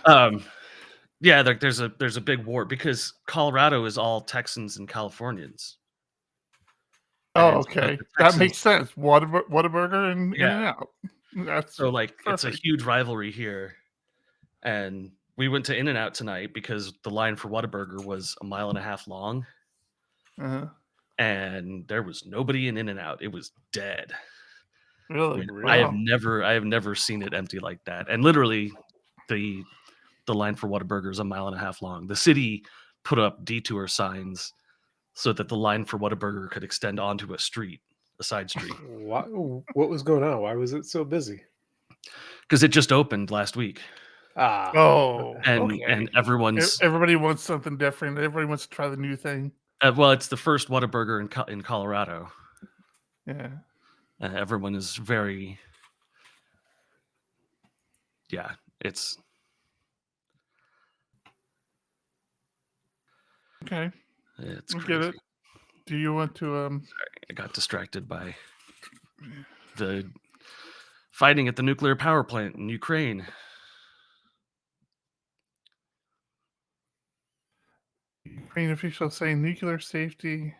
Yeah, there's a big war because Colorado is all Texans and Californians. Oh, okay. That makes sense. Whataburger and In-N-Out. That's so like perfect. It's a huge rivalry here. And we went to In-N-Out tonight because the line for Whataburger was 1.5 miles long. Uh-huh. And there was nobody in In-N-Out. It was dead. Really? I have never seen it empty like that. And literally the line for Whataburger is 1.5 miles long. The city put up detour signs so that the line for Whataburger could extend onto a side street. What was going on? Why was it so busy? Because it just opened last week. And everybody wants something different. Everybody wants to try the new thing. Well, it's the first Whataburger in Colorado. Yeah. Everyone is very. Yeah, it's. Okay. It's get it. Do you want to? Sorry, I got distracted by the fighting at the nuclear power plant in Ukraine. Ukraine officials say nuclear safety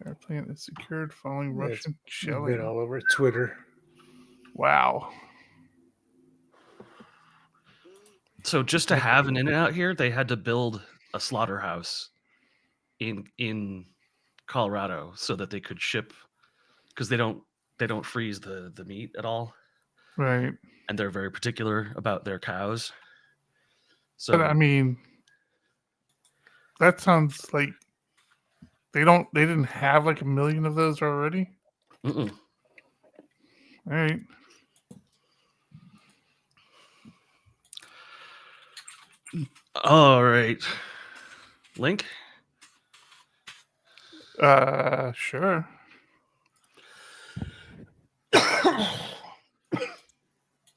power plant is secured following Russian shelling. Been all over Twitter. Wow. So just to have an In-N-Out here, they had to build a slaughterhouse in Colorado so that they could ship, because they don't freeze the meat at all. Right. And they're very particular about their cows. So but I mean, that sounds like they didn't have like 1 million of those already. Mm-mm. All right. All right. Link? Sure.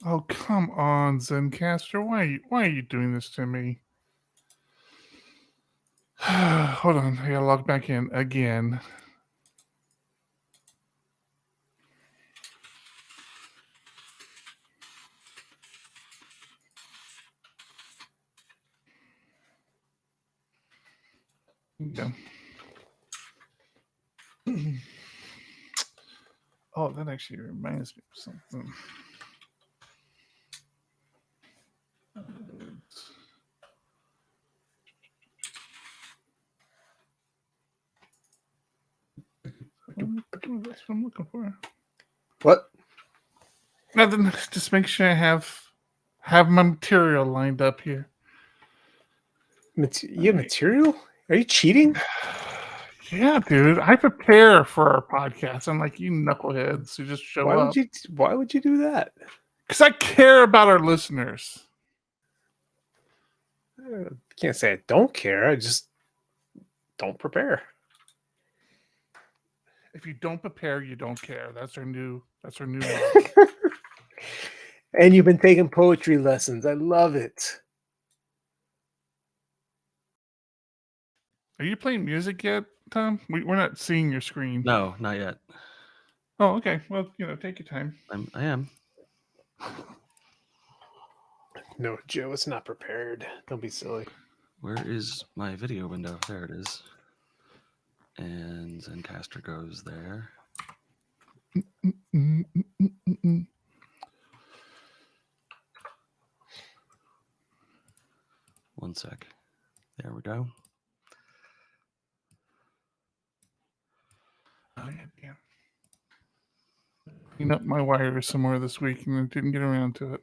Oh, come on, Zencastr. Why are you doing this to me? Hold on. I gotta log back in again. Yeah. Oh, that actually reminds me of something. That's what I'm looking for. What? Nothing. Just make sure I have my material lined up here. You have material? Are you cheating? Yeah, dude. I prepare for our podcast. I'm like, you knuckleheads who just show up. Why would you do that? Because I care about our listeners. I can't say I don't care. I just don't prepare. If you don't prepare, you don't care. That's our new motto. And you've been taking poetry lessons. I love it. Are you playing music yet, Tom? We're not seeing your screen. No, not yet. Oh, okay. Well, take your time. I am. No, Joe is not prepared. Don't be silly. Where is my video window? There it is. And Zencastr goes there. One sec. There we go. Oh, yeah. Cleaned up my wires somewhere this week and I didn't get around to it.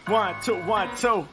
1, 2, 1, 2.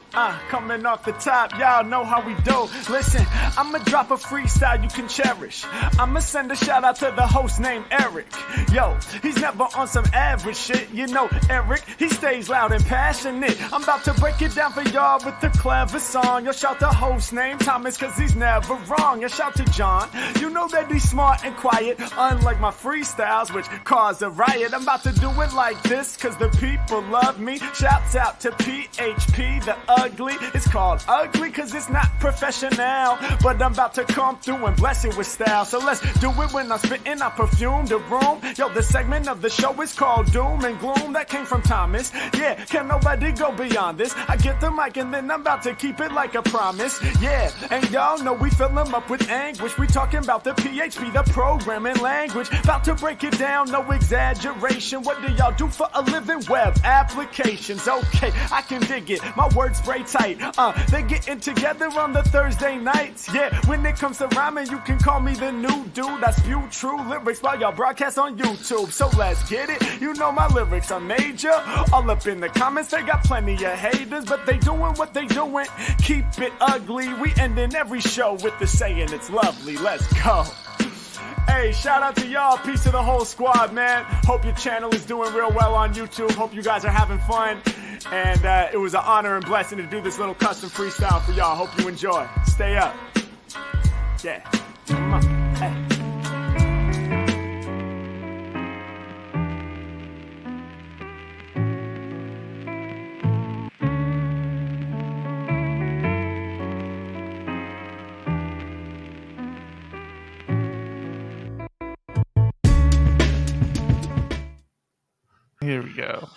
Coming off the top, y'all know how we do. Listen, I'ma drop a freestyle you can cherish. I'ma send a shout out to the host named Eric. Yo, he's never on some average shit. You know, Eric, he stays loud and passionate. I'm about to break it down for y'all with the clever song. Yo, shout the host named Thomas, cause he's never wrong. Yo, shout to John. You know that he's smart and quiet, unlike my freestyles, which cause a riot. I'm about to do it like this, cause the people love me. Shout Shouts out to PHP the Ugly. It's called ugly cause it's not professional, but I'm about to come through and bless it with style. So let's do it when I'm spitting, I perfume the room. Yo, the segment of the show is called Doom and Gloom. That came from Thomas. Yeah, can nobody go beyond this? I get the mic and then I'm about to keep it like a promise. Yeah, and y'all know we fill them up with anguish. We talking about the PHP, the programming language. About to break it down, no exaggeration. What do y'all do for a living? Web applications. Okay, I can dig it. My words spray tight. They getting together on the Thursday nights. Yeah, when it comes to rhyming, you can call me the new dude. I spew true lyrics while y'all broadcast on YouTube. So let's get it. You know my lyrics are major. All up in the comments, they got plenty of haters, but they doing what they doing. Keep it ugly. We ending every show with the saying it's lovely. Let's go. Hey, shout out to y'all. Peace to the whole squad, man. Hope your channel is doing real well on YouTube. Hope you guys are having fun. And it was an honor and blessing to do this little custom freestyle for y'all. Hope you enjoy. Stay up. Yeah. Come on. Hey. Here we go.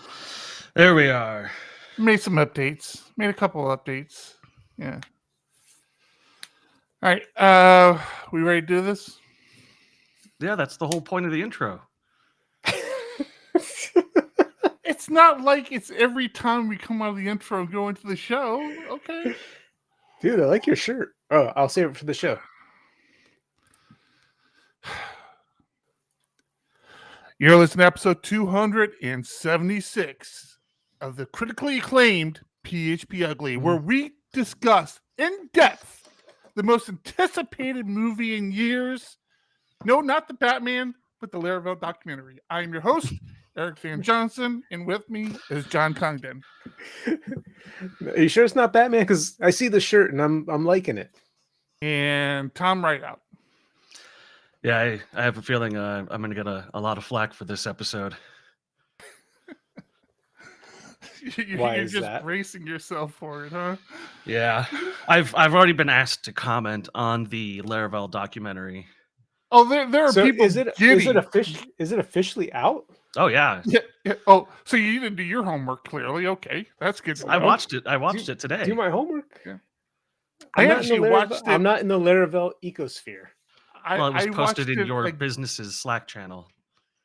There we are. Made some updates. Made a couple of updates. Yeah. All right. We ready to do this? Yeah, that's the whole point of the intro. It's not like it's every time we come out of the intro and go into the show. Okay. Dude, I like your shirt. Oh, I'll save it for the show. You're listening to episode 276 of the critically acclaimed PHPUgly, where we discuss in depth the most anticipated movie in years. No, not the Batman, but the Laravel Documentary. I am your host, Eric Van Johnson, and with me is John Congdon. Are you sure it's not Batman? Because I see the shirt and I'm liking it. And Tom Rideout. Yeah, I have a feeling I'm going to get a lot of flack for this episode. Why You're is just that? bracing yourself for it, huh? Yeah, I've already been asked to comment on the Laravel documentary. Oh, there are So people. is it officially out? Oh yeah, Yeah. Oh, so you didn't do your homework clearly. Okay, that's good. to I know. watched it. I watched it today. Do my homework. Yeah. I'm I not in actually the Laravel- watched it. I'm not in the Laravel ecosphere. Well, it was I posted watched in your like, business's Slack channel.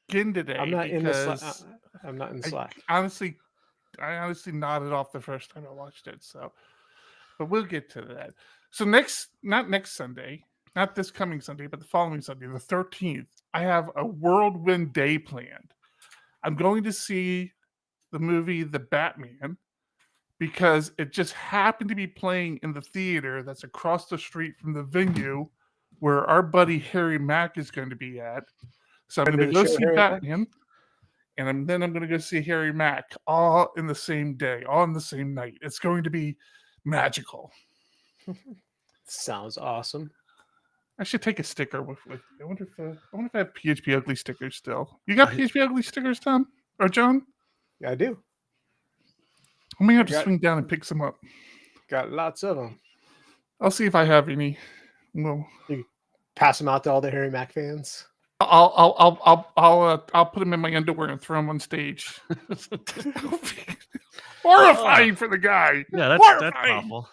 again today. I'm not in the because I'm not in Slack. I honestly nodded off the first time I watched it. So, but we'll get to that. So not next Sunday, not this coming Sunday, but the following Sunday, the 13th, I have a whirlwind day planned. I'm going to see the movie The Batman because it just happened to be playing in the theater that's across the street from the venue where our buddy Harry Mack is going to be at. So I'm When going to did the go show see Harry Mack? Batman, and then I'm going to go see Harry Mack all in the same day, all in the same night. It's going to be magical. Sounds awesome. I should take a sticker with me. I wonder if I have PHPUgly stickers still. You got PHPUgly stickers, Tom or John? Yeah, I do. I'm gonna have to Got- swing down and pick some up. Got lots of them. I'll see if I have any. No, Pass them out to all the Harry Mack fans. I'll put them in my underwear and throw them on stage. Horrifying for the guy. Yeah, that's Horrifying. awful.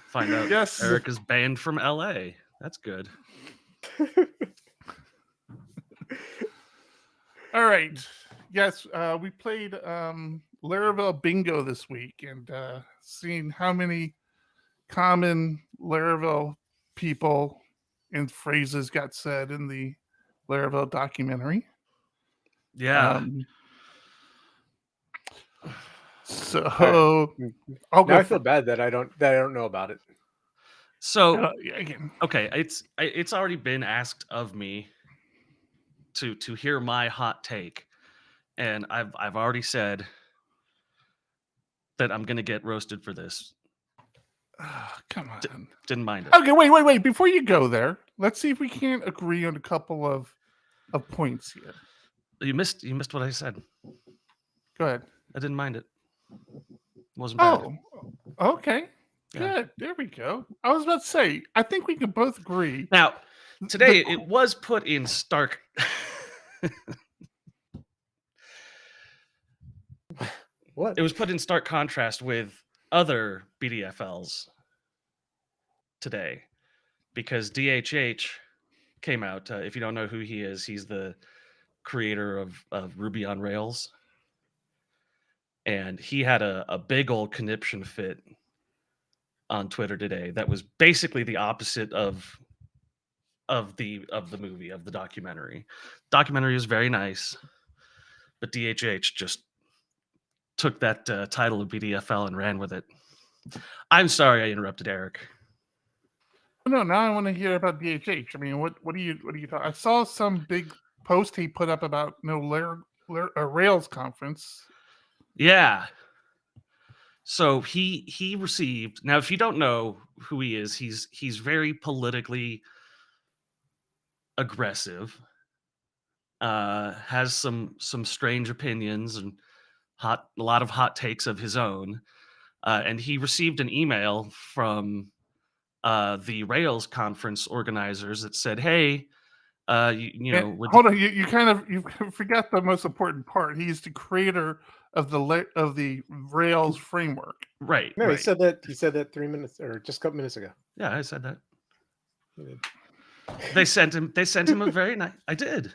Find out Yes. Eric is banned from LA. That's good. All right. Yes, we played Laravel Bingo this week and seen how many common Laravel people and phrases got said in the Laravel documentary. Yeah. So Now I'll go I feel bad that I don't know about it. So again. okay, it's already been asked of me to hear my hot take, and I've already said that I'm gonna get roasted for this. Come on. Didn't mind it. Okay, wait. Before you go there, let's see if we can't agree on a couple of points here. You missed what I said. Go ahead. I didn't mind it. Wasn't bad. Oh, okay. Yeah. Good. There we go. I was about to say, I think we can both agree. Now, today it was put in stark. What? It was put in stark contrast with other BDFLs today, because DHH came out. If you don't know who he is, he's the creator of Ruby on Rails, and he had a big old conniption fit on Twitter today that was basically the opposite of the movie, of the documentary. Documentary is very nice, but DHH just took that title of BDFL and ran with it. I'm sorry I interrupted Eric. No, now I want to hear about DHH. I mean, what are you talking? I saw some big post he put up about Rails conference. Yeah. So he received. Now, if you don't know who he is, he's very politically aggressive. Has some strange opinions and a lot of hot takes of his own. And he received an email from the Rails conference organizers that said, "Hey, you know, hold on, you forgot the most important part. He's the creator of the Rails framework." Right. No, right. he said that 3 minutes or just a couple minutes ago. Yeah, I said that. He did. They sent him a very nice. I did.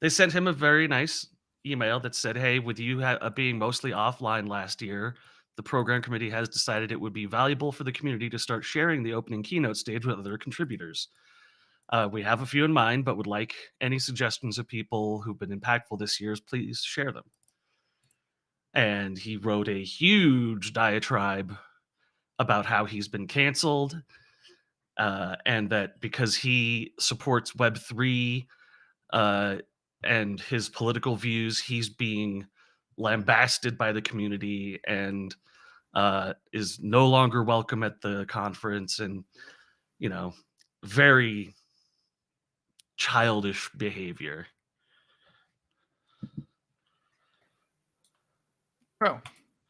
They sent him a very nice email that said, "Hey, with you being mostly offline last year, the program committee has decided it would be valuable for the community to start sharing the opening keynote stage with other contributors. We have a few in mind, but would like any suggestions of people who've been impactful this year, please share them." And he wrote a huge diatribe about how he's been canceled, and that because he supports Web3 and his political views, he's being lambasted by the community and is no longer welcome at the conference, and very childish behavior. Well,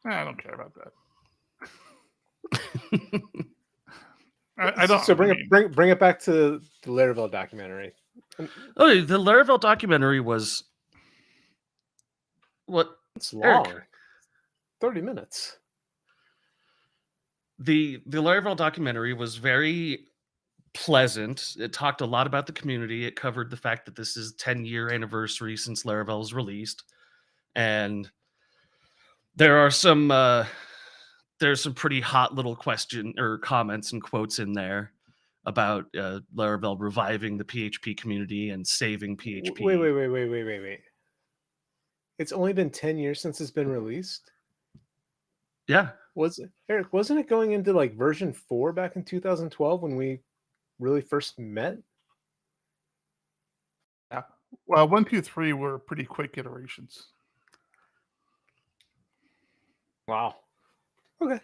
I don't care about that. I don't. So bring it back to the Laravel documentary. Oh, the Laravel documentary was what? It's long. Eric. 30 minutes. The Laravel documentary was very pleasant. It talked a lot about the community. It covered the fact that this is 10-year anniversary since Laravel was released, and there's some pretty hot little question or comments and quotes in there about Laravel reviving the PHP community and saving PHP. Wait. It's only been 10 years since it's been released? Yeah. Eric, wasn't it going into like version 4 back in 2012 when we really first met? Yeah. Well, 1, 2, 3 were pretty quick iterations. Wow. Okay.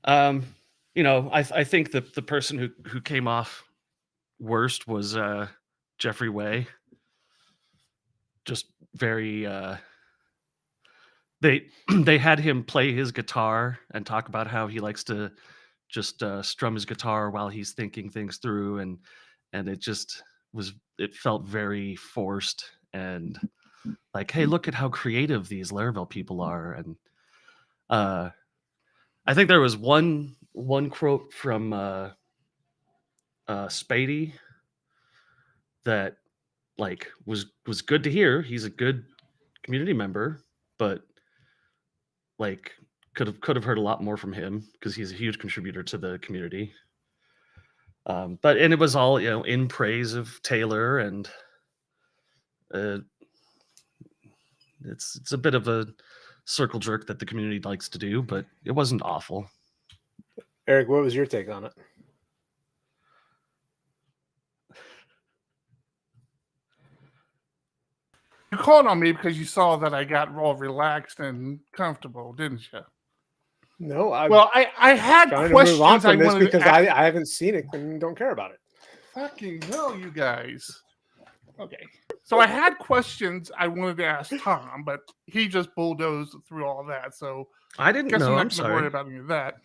I think the person who came off worst was Jeffrey Way. Just very they had him play his guitar and talk about how he likes to just strum his guitar while he's thinking things through, and it felt very forced and like, hey, look at how creative these Laravel people are. And I think there was one quote from Spady that like was good to hear. He's a good community member, but like could have heard a lot more from him because he's a huge contributor to the community. But it was all in praise of Taylor, and it's a bit of a circle jerk that the community likes to do, but it wasn't awful. Eric, what was your take on it? You called on me because you saw that I got all relaxed and comfortable, didn't you? No, I had questions. To move on from this because I haven't seen it and don't care about it. Fucking hell, you guys! Okay. So I had questions I wanted to ask Tom, but he just bulldozed through all that. So I didn't guess know. I'm I'm not going to worry sorry. about any of that.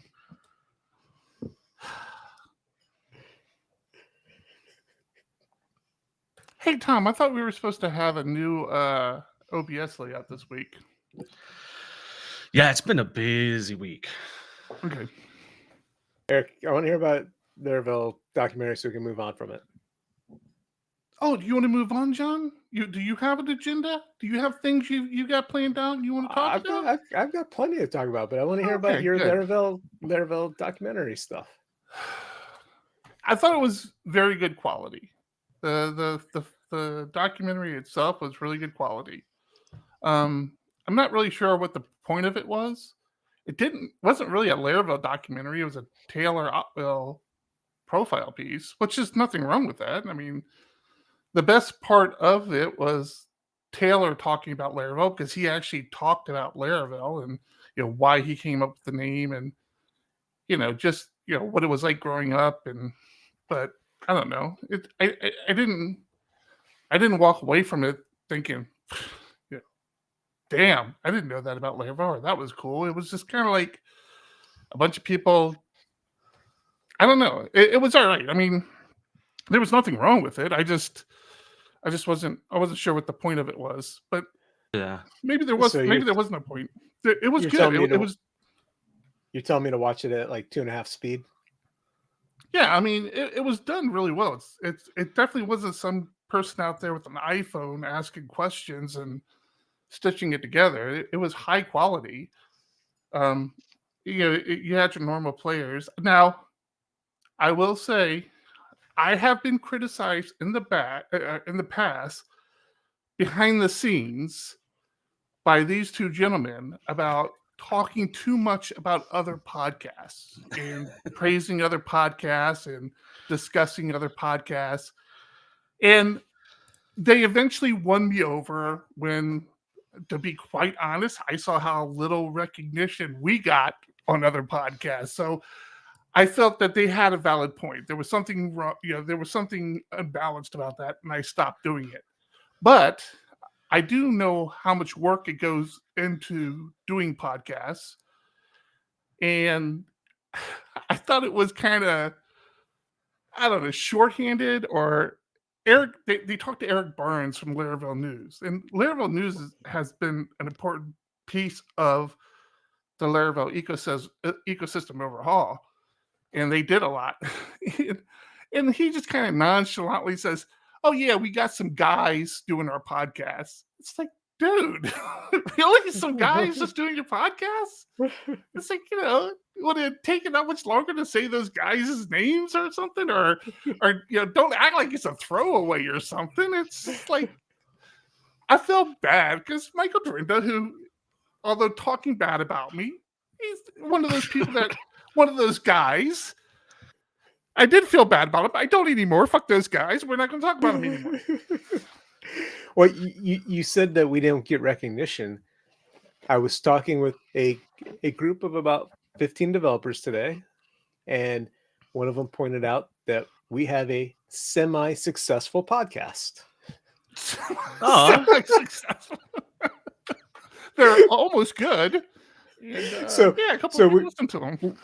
Hey, Tom, I thought we were supposed to have a new OBS layout this week. Yeah, it's been a busy week. Okay. Eric, I want to hear about the Laravel documentary so we can move on from it. Oh, do you want to move on, John? Do you have an agenda? Do you have things you got planned out you want to talk about? I've got plenty to talk about, but I want to hear about your good. Laravel documentary stuff. I thought it was very good quality. The documentary itself was really good quality. I'm not really sure what the point of it was. It wasn't really a Laravel documentary. It was a Taylor Otwell profile piece, which is nothing wrong with that. I mean, the best part of it was Taylor talking about Laravel because he actually talked about Laravel and why he came up with the name and just what it was like growing up but I don't know. I didn't walk away from it thinking, damn, I didn't know that about Laravel, or that was cool. It was just kind of like a bunch of people. I don't know. It was all right. I mean, there was nothing wrong with it. I just wasn't sure what the point of it was. But yeah, maybe there was. Maybe there wasn't a point. It was good. It was. You're telling me to watch it at like 2.5 speed? Yeah, I mean, it was done really well. It definitely wasn't some person out there with an iPhone asking questions and stitching it together. It was high quality. You had your normal players. Now, I will say, I have been criticized in the past, behind the scenes, by these two gentlemen about talking too much about other podcasts and praising other podcasts and discussing other podcasts. And they eventually won me over when, to be quite honest, I saw how little recognition we got on other podcasts. So I felt that they had a valid point. There was something wrong, there was something unbalanced about that, and I stopped doing it. But I do know how much work it goes into doing podcasts. And I thought it was kind of, I don't know, shorthanded, or Eric, they talked to Eric Barnes from Laravel News. And Laravel News has been an important piece of the Laravel ecosystem overhaul. And they did a lot. And he just kind of nonchalantly says, oh, yeah, we got some guys doing our podcast. It's like, dude, really? Some guys just doing your podcast? It's like, would it take it that much longer to say those guys' names or something? Or don't act like it's a throwaway or something. It's like, I felt bad because Michael Dorinda, who, although talking bad about me, he's one of those people one of those guys. I did feel bad about him. I don't anymore. Fuck those guys. We're not going to talk about them anymore. Well, you said that we didn't get recognition. I was talking with a group of about 15 developers today, and one of them pointed out that we have a semi-successful podcast. Semi-successful. They're almost good. And, a couple of people listen to them.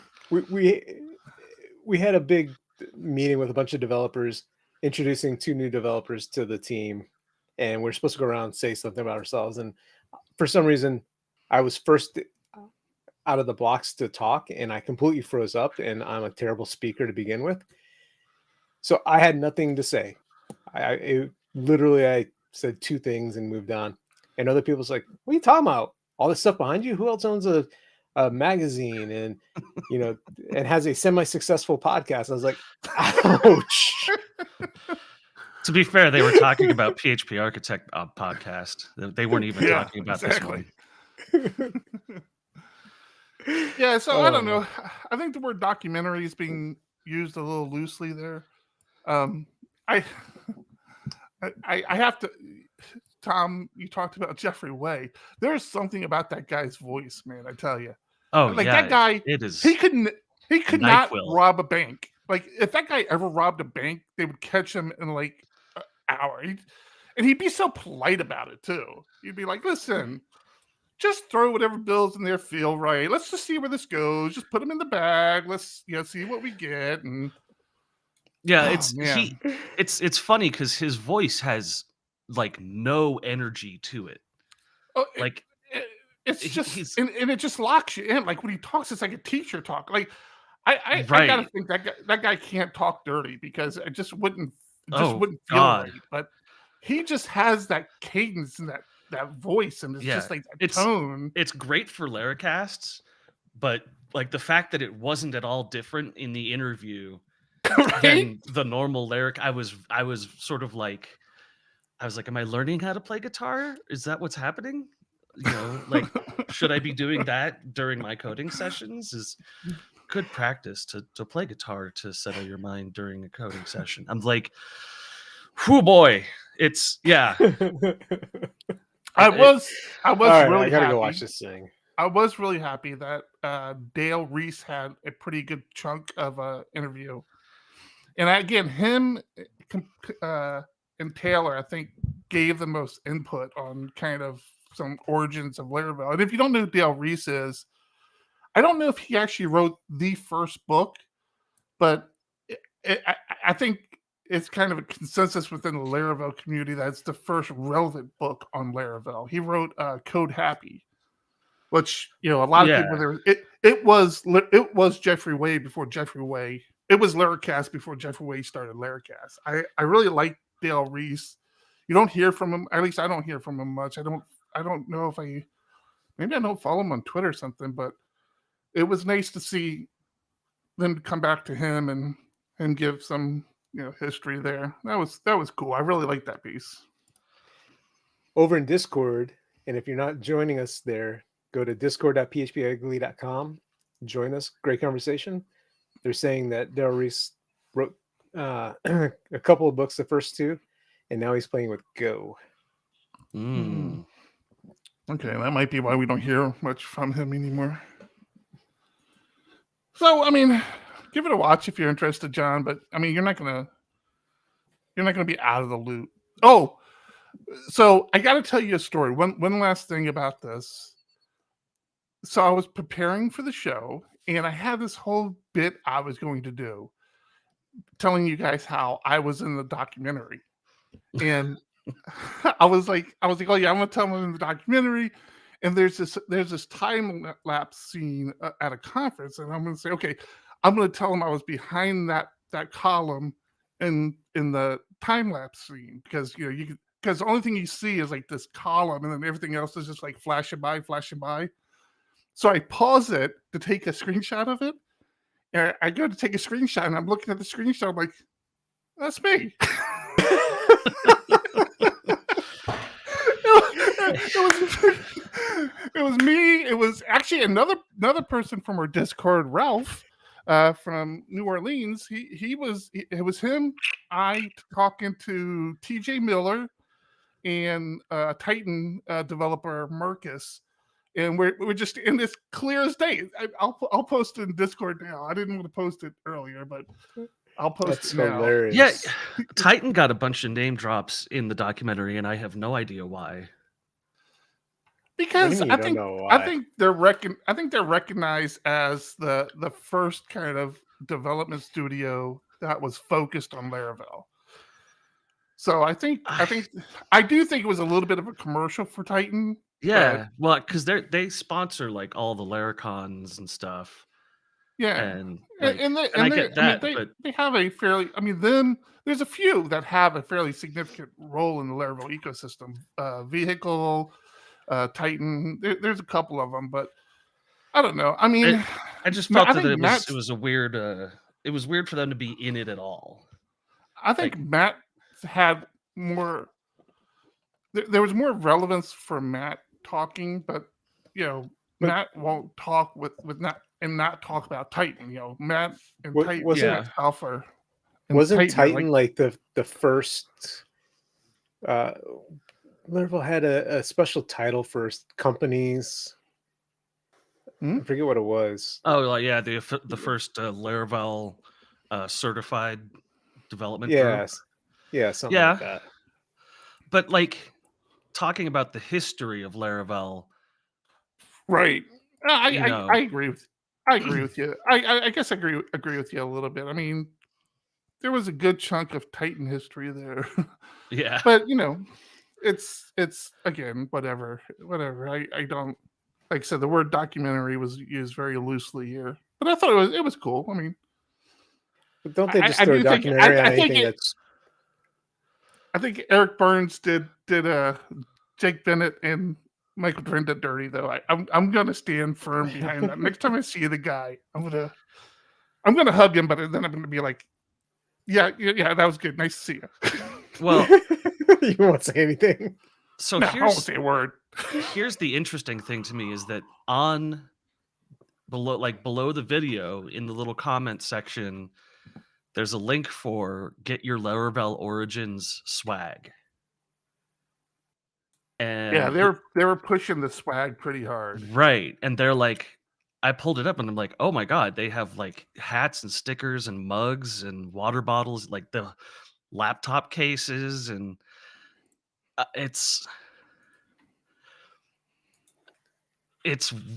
We had a big meeting with a bunch of developers, introducing 2 new developers to the team, and we're supposed to go around and say something about ourselves. And for some reason, I was first out of the blocks to talk, and I completely froze up, and I'm a terrible speaker to begin with. So I had nothing to say. I said 2 things and moved on. And other people's like, what are you talking about? All this stuff behind you? Who else owns a magazine and and has a semi-successful podcast? I was like, ouch. To be fair, they were talking about PHP Architect podcast. They weren't even talking about this one. Yeah, so I don't know. I think the word documentary is being used a little loosely there. I have to. Tom, you talked about Jeffrey Way. There's something about that guy's voice, man. I tell you. Oh, like yeah, that guy. It is. He could not rob a bank. Like if that guy ever robbed a bank, they would catch him in like an hour. And he'd be so polite about it too. He'd be like, listen, just throw whatever bills in there feel right. Let's just see where this goes. Just put them in the bag. Let's see what we get. And Yeah, man. it's funny because his voice has like no energy to it. Oh, Like it's just and it just locks you in. Like when he talks, it's like a teacher talk. Like I gotta think that guy can't talk dirty because it just wouldn't feel right. But he just has that cadence and that voice, and it's just like that tone. It's great for Laracasts, but like the fact that it wasn't at all different in the interview than the normal Lyric, I was sort of like, am I learning how to play guitar? Is that what's happening? You know, like, should I be doing that during my coding sessions? Is good practice to play guitar to settle your mind during a coding session. I'm like, whoo boy, it's I was all right, I really gotta happy. go watch this thing. I was really happy that Dale Reese had a pretty good chunk of an interview. And again, him and Taylor, I think, gave the most input on kind of some origins of Laravel. And if you don't know who Dale Reese is, I don't know if he actually wrote the first book, but I think it's kind of a consensus within the Laravel community that it's the first relevant book on Laravel. He wrote Code Happy, which, a lot of people there. It was Jeffrey Way before Jeffrey Way. It was Laracast before Jeffrey Way started Laracast. I really like Dale Reese. You don't hear from him. At least I don't hear from him much. I don't know if maybe I don't follow him on Twitter or something, but it was nice to see them come back to him and give some history there. That was cool. I really like that piece. Over in Discord, and if you're not joining us there, go to discord.phpugly.com. Join us. Great conversation. They're saying that Darryl Reese wrote a couple of books, the first two, and now he's playing with Go. Mm. Okay, that might be why we don't hear much from him anymore. So, I mean, give it a watch if you're interested, John. But I mean, you're not gonna be out of the loop. Oh, so I got to tell you a story. One last thing about this. So I was preparing for the show, and I had this whole bit I was going to do, telling you guys how I was in the documentary, and I was like, oh yeah, I'm gonna tell them in the documentary. And there's this time lapse scene at a conference, and I'm gonna say, okay, I'm gonna tell them I was behind that column in the time lapse scene because because the only thing you see is like this column, and then everything else is just like flashing by. So I pause it to take a screenshot of it, and I go to take a screenshot, and I'm looking at the screenshot, I'm like, that's me. It was me. It was actually another person from our Discord, Ralph, from New Orleans. It was him. I talking to TJ Miller and Titan developer Marcus, and we're just in this clear as day. I'll post it in Discord now. I didn't want to post it earlier, but I'll post it now. Hilarious. Yeah, Titan got a bunch of name drops in the documentary, and I have no idea why. Because I think they're recognized as the first kind of development studio that was focused on Laravel. So I do think it was a little bit of a commercial for Titan. Yeah, well, because they sponsor like all the Laracons and stuff. Yeah, and I get that, but they have a fairly. I mean, there's a few that have a fairly significant role in the Laravel ecosystem. Vehicle, Titan. There's a couple of them, but I don't know. I mean, I just felt that it was a weird. It was weird for them to be in it at all. I think Matt had more. There was more relevance for Matt talking, but Matt won't talk with not talk about Titan. Matt and Titan wasn't Alpha. Wasn't Titan like the first? Laravel had a special title for companies. I forget what it was. Oh, yeah, the first Laravel certified development. Yes, yeah, something like that. but like talking about the history of Laravel, Right. You I know. agree with you. I guess I agree with you a little bit. I mean, there was a good chunk of Titan history there. yeah, But it's again, whatever. I don't, like I said, the word documentary was used very loosely here. But I thought it was cool. I mean, But don't they just I throw a do think documentary on I think anything that's I think Eric Burns did Jake Bennett and Michael Drinda dirty though. I'm gonna stand firm behind that. Next time I see the guy, I'm gonna hug him, but then I'm gonna be like, yeah, that was good. Nice to see you. well, you won't say anything. so No, I won't say a word. here's the interesting thing to me is that on below the video in the little comment section, there's a link for get your Laravel Origins swag. And Yeah, they were pushing the swag pretty hard. right. And they're like, I pulled it up and I'm like, oh my God, they have like hats and stickers and mugs and water bottles, like the laptop cases. And it's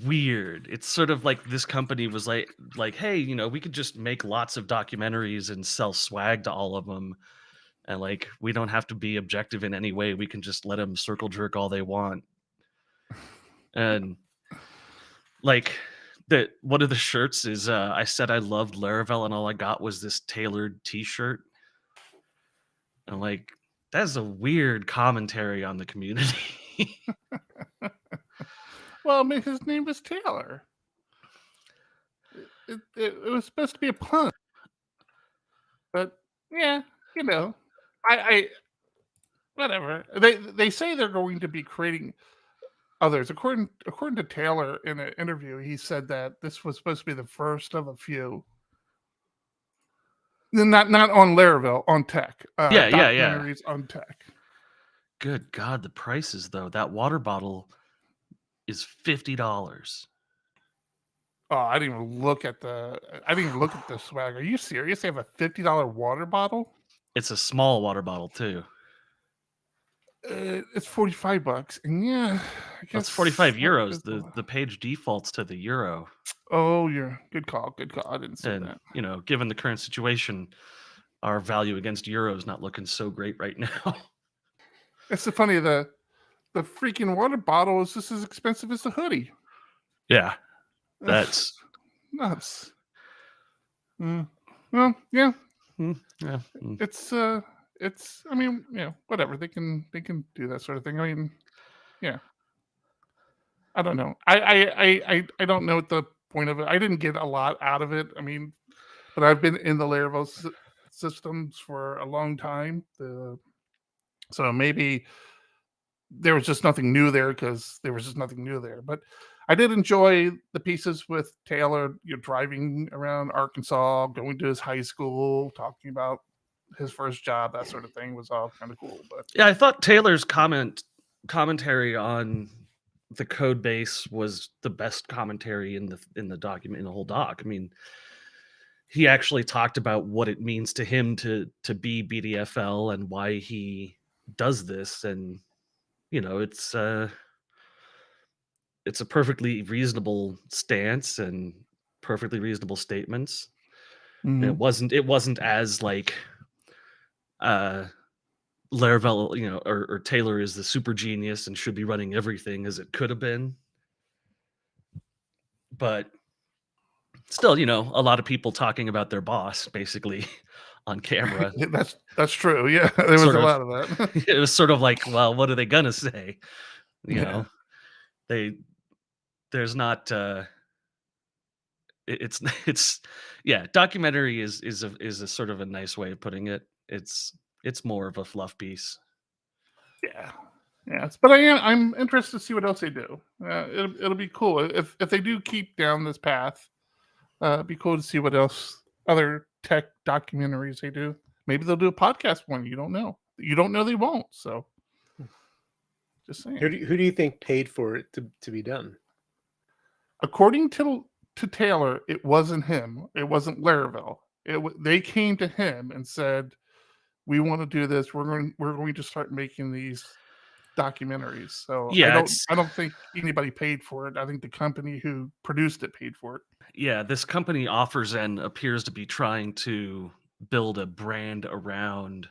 weird. It's sort of like this company was like, hey, we could just make lots of documentaries and sell swag to all of them. And like, we don't have to be objective in any way. We can just let them circle jerk all they want. And like, one of the shirts is I said I loved Laravel and all I got was this tailored t-shirt. And like, that's a weird commentary on the community. Well, I mean, his name was Taylor. It was supposed to be a pun. But yeah, I whatever. They say they're going to be creating others. According to Taylor in an interview, he said that this was supposed to be the first of a few. Not on Laravel, on tech. Yeah. Documentaries on tech. Good God, the prices though. That water bottle is $50. Oh, I didn't even look at the swag. Are you serious? They have a $50 water bottle? It's a small water bottle too. It's $45, and yeah, I guess That's 45 euros. The page defaults to the euro. Oh, yeah, good call. I didn't see And that. given the current situation, our value against euro is not looking so great right now. It's so funny. The freaking water bottle is just as expensive as the hoodie. Yeah, that's nuts. Well, yeah. Yeah. It's. I mean, whatever. They can do that sort of thing. I mean, yeah. I don't know. I don't know what the point of it. I didn't get a lot out of it. I mean, but I've been in the Laravel systems for a long time. So maybe there was just nothing new there because there was just nothing new there. But I did enjoy the pieces with Taylor, driving around Arkansas, going to his high school, talking about his first job, that sort of thing was all kind of cool. But yeah, I thought Taylor's commentary on the code base was the best commentary in the document, in the whole doc. I mean, he actually talked about what it means to him to be BDFL and why he does this, and it's a perfectly reasonable stance and perfectly reasonable statements. mm-hmm. It wasn't as like Laravel, or Taylor is the super genius and should be running everything as it could have been. But still, a lot of people talking about their boss basically on camera. That's true. Yeah, there was a lot of that. It was sort of like, well, what are they gonna say? There's not. It's yeah. Documentary is a sort of a nice way of putting it. It's more of a fluff piece. Yeah. Yes, but I'm interested to see what else they do. It'll be cool if they do keep down this path. It'd be cool to see what else other tech documentaries they do. Maybe they'll do a podcast one. You don't know. You don't know they won't. So, just saying. Who do you think paid for it to be done? According to Taylor, it wasn't him. It wasn't Laravel. They came to him and said, we want to do this. We're going to start making these documentaries. So Yeah, I don't think anybody paid for it. I think the company who produced it paid for it. Yeah, this company OfferZen appears to be trying to build a brand around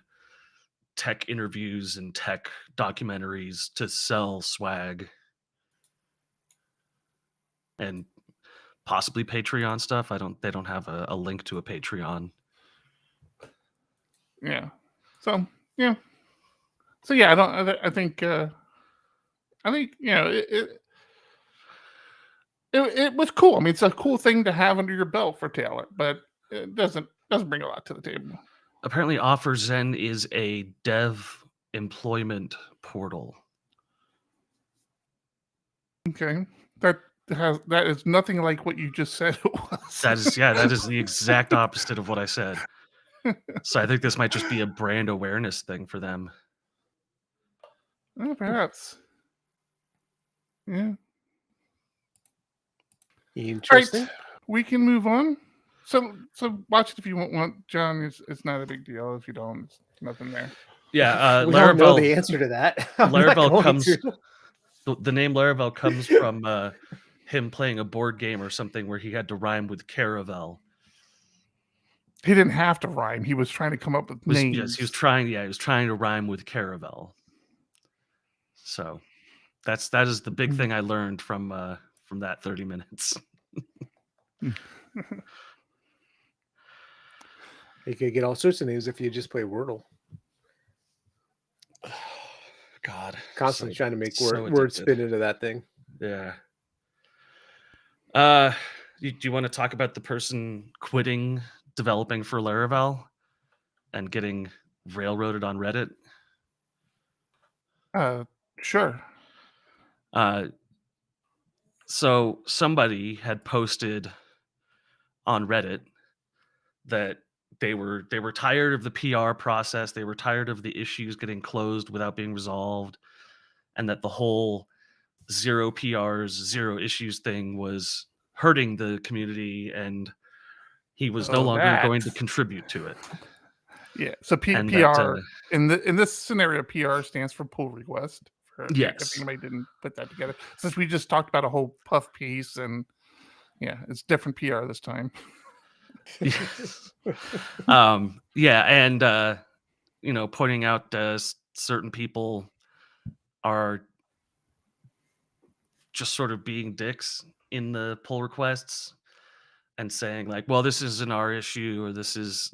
tech interviews and tech documentaries to sell swag and possibly Patreon stuff. They don't have a link to a Patreon. Yeah. So yeah. So yeah, I think it was cool. I mean, it's a cool thing to have under your belt for Taylor, but it doesn't bring a lot to the table. Apparently, OfferZen is a dev employment portal. Okay, that is nothing like what you just said it was. That is the exact opposite of what I said. So I think this might just be a brand awareness thing for them. Perhaps. Yeah. Interesting. Right, we can move on. So watch it if you want. John, it's not a big deal. If you don't, it's nothing there. Yeah, we don't know the answer to that. Laravel comes. The name Laravel comes from him playing a board game or something where he had to rhyme with caravel. He didn't have to rhyme. He was trying to come up with names. Yes, he was trying to rhyme with caravel. So that is the big thing I learned from that 30 minutes. You could get all sorts of names if you just play Wordle. God, constantly trying to make words spin into that thing. Yeah. Do you want to talk about the person quitting developing for Laravel and getting railroaded on Reddit? Sure. So somebody had posted on Reddit that they were tired of the PR process. They were tired of the issues getting closed without being resolved, and that the whole 0 PRs, 0 issues thing was hurting the community, and he was no longer going to contribute to it. Yeah. So PR in this scenario, PR stands for pull request. Yes. If anybody didn't put that together, since we just talked about a whole puff piece, and yeah, it's different PR this time. And pointing out certain people are just sort of being dicks in the pull requests and saying like, well, this isn't our issue, or this is,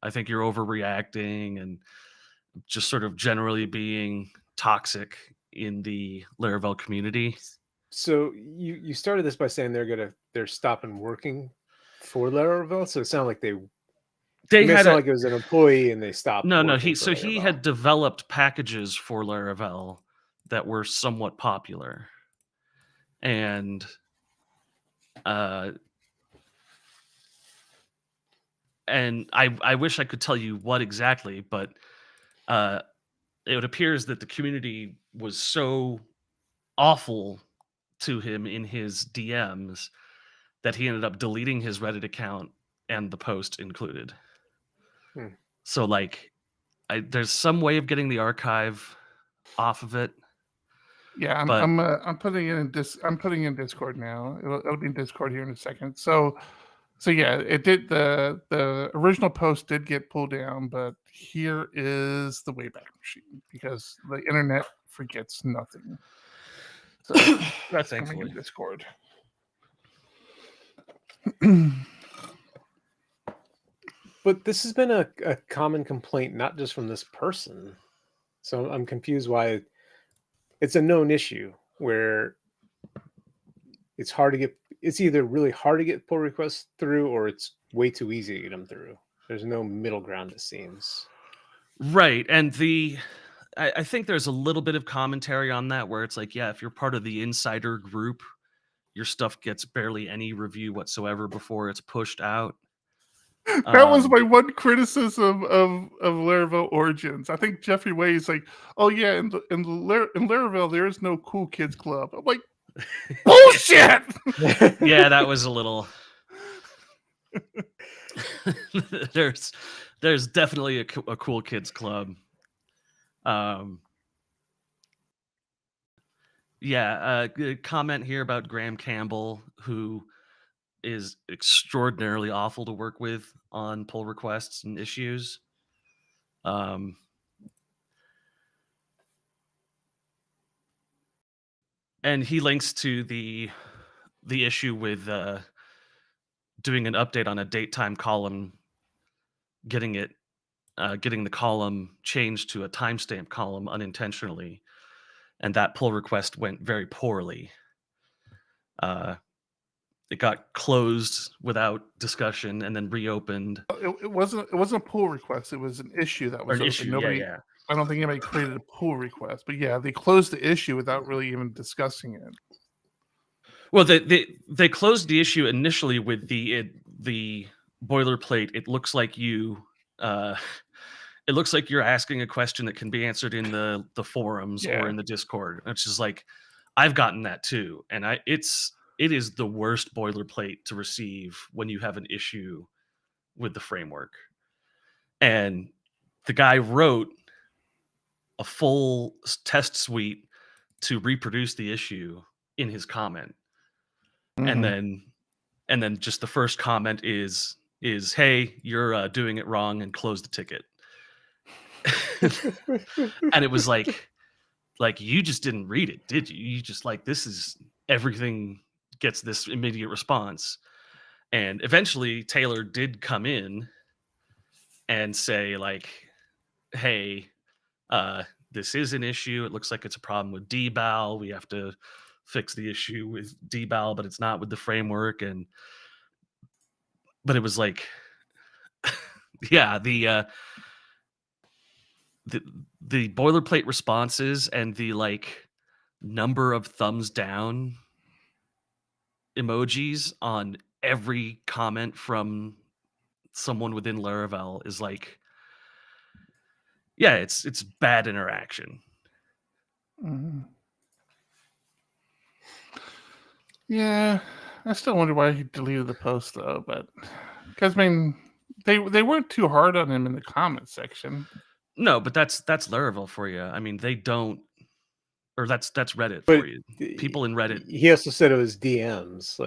I think you're overreacting, and just sort of generally being toxic in the Laravel community. So you started this by saying they're stopping working for Laravel. So it sounded like they had like it was an employee and they stopped. No. He had developed packages for Laravel that were somewhat popular, and I wish I could tell you what exactly, but it appears that the community was so awful to him in his DMs that he ended up deleting his Reddit account, and the post included. So like, there's some way of getting the archive off of it. Yeah, I'm putting it in I'm putting in Discord now. It'll be in Discord here in a second. So yeah, it did. The original post did get pulled down, but here is the Wayback Machine, because the internet forgets nothing. So that's coming in Discord. But this has been a common complaint, not just from this person. So I'm confused why it's a known issue where it's hard to get. It's either really hard to get pull requests through, or it's way too easy to get them through. There's no middle ground, it seems. Right, and I think there's a little bit of commentary on that, where it's like, yeah, if you're part of the insider group, your stuff gets barely any review whatsoever before it's pushed out. That was my one criticism of Laravel Origins. I think Jeffrey Way is like, oh yeah, in Laravel there is no cool kids club. I'm like, bullshit. Yeah, that was a little. there's definitely a cool kids club. Comment here about Graham Campbell, who is extraordinarily awful to work with on pull requests and issues. And he links to the issue with doing an update on a date time column, getting the column changed to a timestamp column unintentionally, and that pull request went very poorly. It got closed without discussion and then reopened. It wasn't a pull request. It was an issue that was Or an open. issue. Nobody, Yeah. I don't think anybody created a pull request, but yeah, they closed the issue without really even discussing it. Well, they closed the issue initially with the boilerplate. It looks like you're asking a question that can be answered in the forums or in the Discord. It's just like, I've gotten that too, and it is the worst boilerplate to receive when you have an issue with the framework. And the guy wrote a full test suite to reproduce the issue in his comment. Mm-hmm. And then just the first comment is hey, you're doing it wrong, and close the ticket. And it was like you just didn't read it, did you? You just this is everything gets this immediate response. And eventually Taylor did come in and say hey, this is an issue. It looks like it's a problem with debal. We have to fix the issue with debal, but it's not with the framework. But it was the boilerplate responses and the number of thumbs down emojis on every comment from someone within Laravel is it's bad interaction. Mm-hmm. Yeah, I still wonder why he deleted the post though, but because they weren't too hard on him in the comment section. No, but that's Laravel for you. I mean, they don't, or that's Reddit But for you. People in Reddit. He also said it was DMs.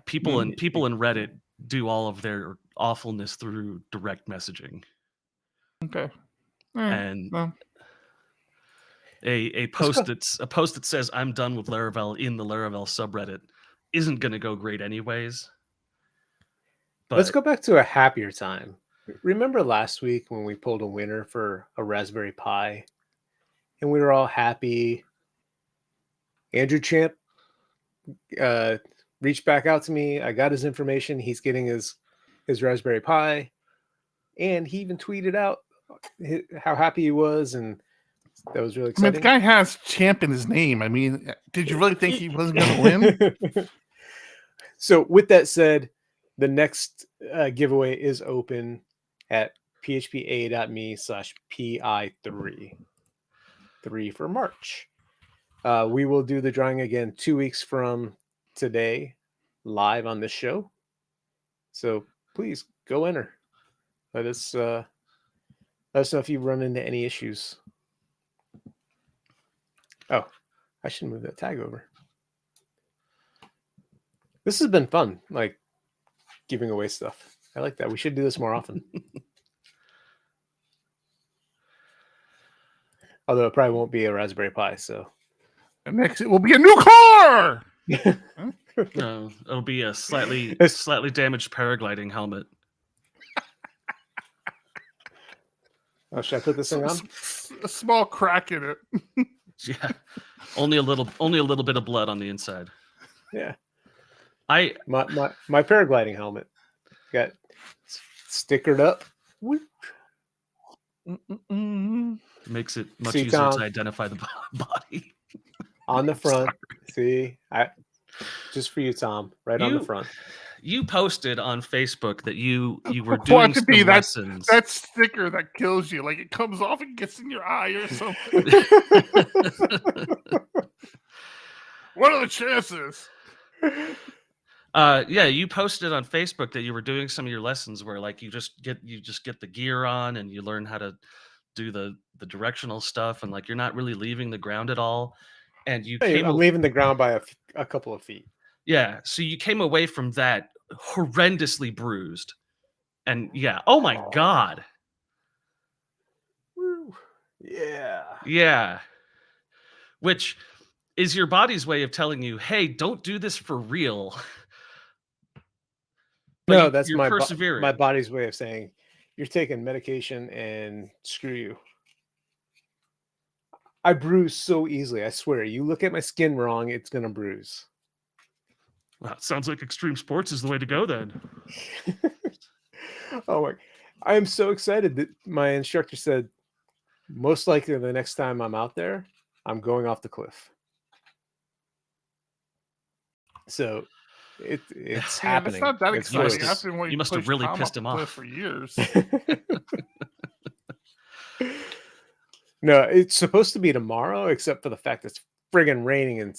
People in Reddit do all of their awfulness through direct messaging. Okay. And a post that says I'm done with Laravel in the Laravel subreddit isn't going to go great anyways. But let's go back to a happier time. Remember last week when we pulled a winner for a Raspberry Pi and we were all happy? Andrew Champ reached back out to me. I got his information. He's getting his Raspberry Pi, and he even tweeted out how happy he was, and that was really exciting. The guy has Champ in his name. I mean, did you really think he wasn't going to win? So with that said, the next giveaway is open at phpa.me/pi3. 3 for March. We will do the drawing again 2 weeks from today, live on this show. So please go enter. Let us know if you run into any issues. Oh, I should move that tag over. This has been fun, giving away stuff. I like that. We should do this more often. Although it probably won't be a Raspberry Pi, so. And next it will be a new car! No, it'll be a slightly damaged paragliding helmet. Oh, should I put this thing on? A small crack in it. Yeah, only a little bit of blood on the inside. Yeah, my paragliding helmet got stickered up. Makes it much easier to identify the body on the front. See, just for you, Tom, on the front. You posted on Facebook that you were doing some lessons. That sticker that kills you, it comes off and gets in your eye or something. What are the chances? Yeah, you posted on Facebook that you were doing some of your lessons where like you just get the gear on and you learn how to do the directional stuff, and like you're not really leaving the ground at all. And you Hey, came I'm leaving the ground by a couple of feet. yeah, so you came away from that horrendously bruised. And yeah, oh my god. Woo. Yeah. Yeah. Which is your body's way of telling you, hey, don't do this for real. But No, that's you're my persevering. my body's way of saying you're taking medication and screw you. I bruise so easily. I swear. You look at my skin wrong, it's gonna bruise. Well, it sounds like extreme sports is the way to go then. Oh my! I am so excited that my instructor said most likely the next time I'm out there, I'm going off the cliff. So it's happening. It's not that It's exciting. really- I've been wanting you to must have push really Tom pissed off him the cliff off. for years. No, it's supposed to be tomorrow, except for the fact it's friggin' raining in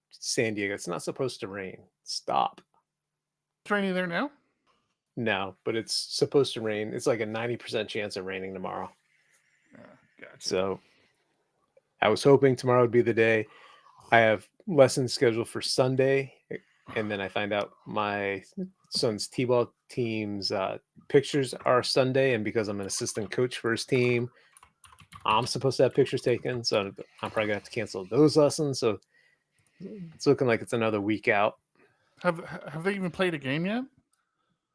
San Diego. It's not supposed to rain. Stop. It's raining there now? No, but it's supposed to rain. It's like a 90% chance of raining tomorrow. Gotcha. So I was hoping tomorrow would be the day. I have lessons scheduled for Sunday, and then I find out my son's t-ball team's pictures are Sunday, and because I'm an assistant coach for his team, I'm supposed to have pictures taken, so I'm probably gonna have to cancel those lessons. So it's looking like it's another week out. Have they even played a game yet?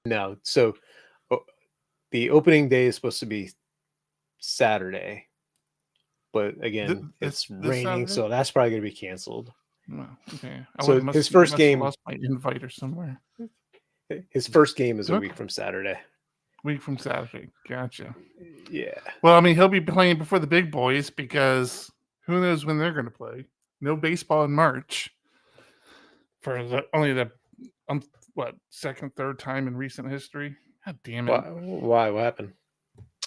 No, so the opening day is supposed to be Saturday, but again, it's raining, so that's probably gonna be canceled. No, okay. So his first game, lost my invite or somewhere. his first game is a week from Saturday. Week from Saturday. Gotcha. Yeah. Well, I mean, he'll be playing before the big boys because who knows when they're going to play. No baseball in March for only the second, third time in recent history. God damn it! Why? What happened?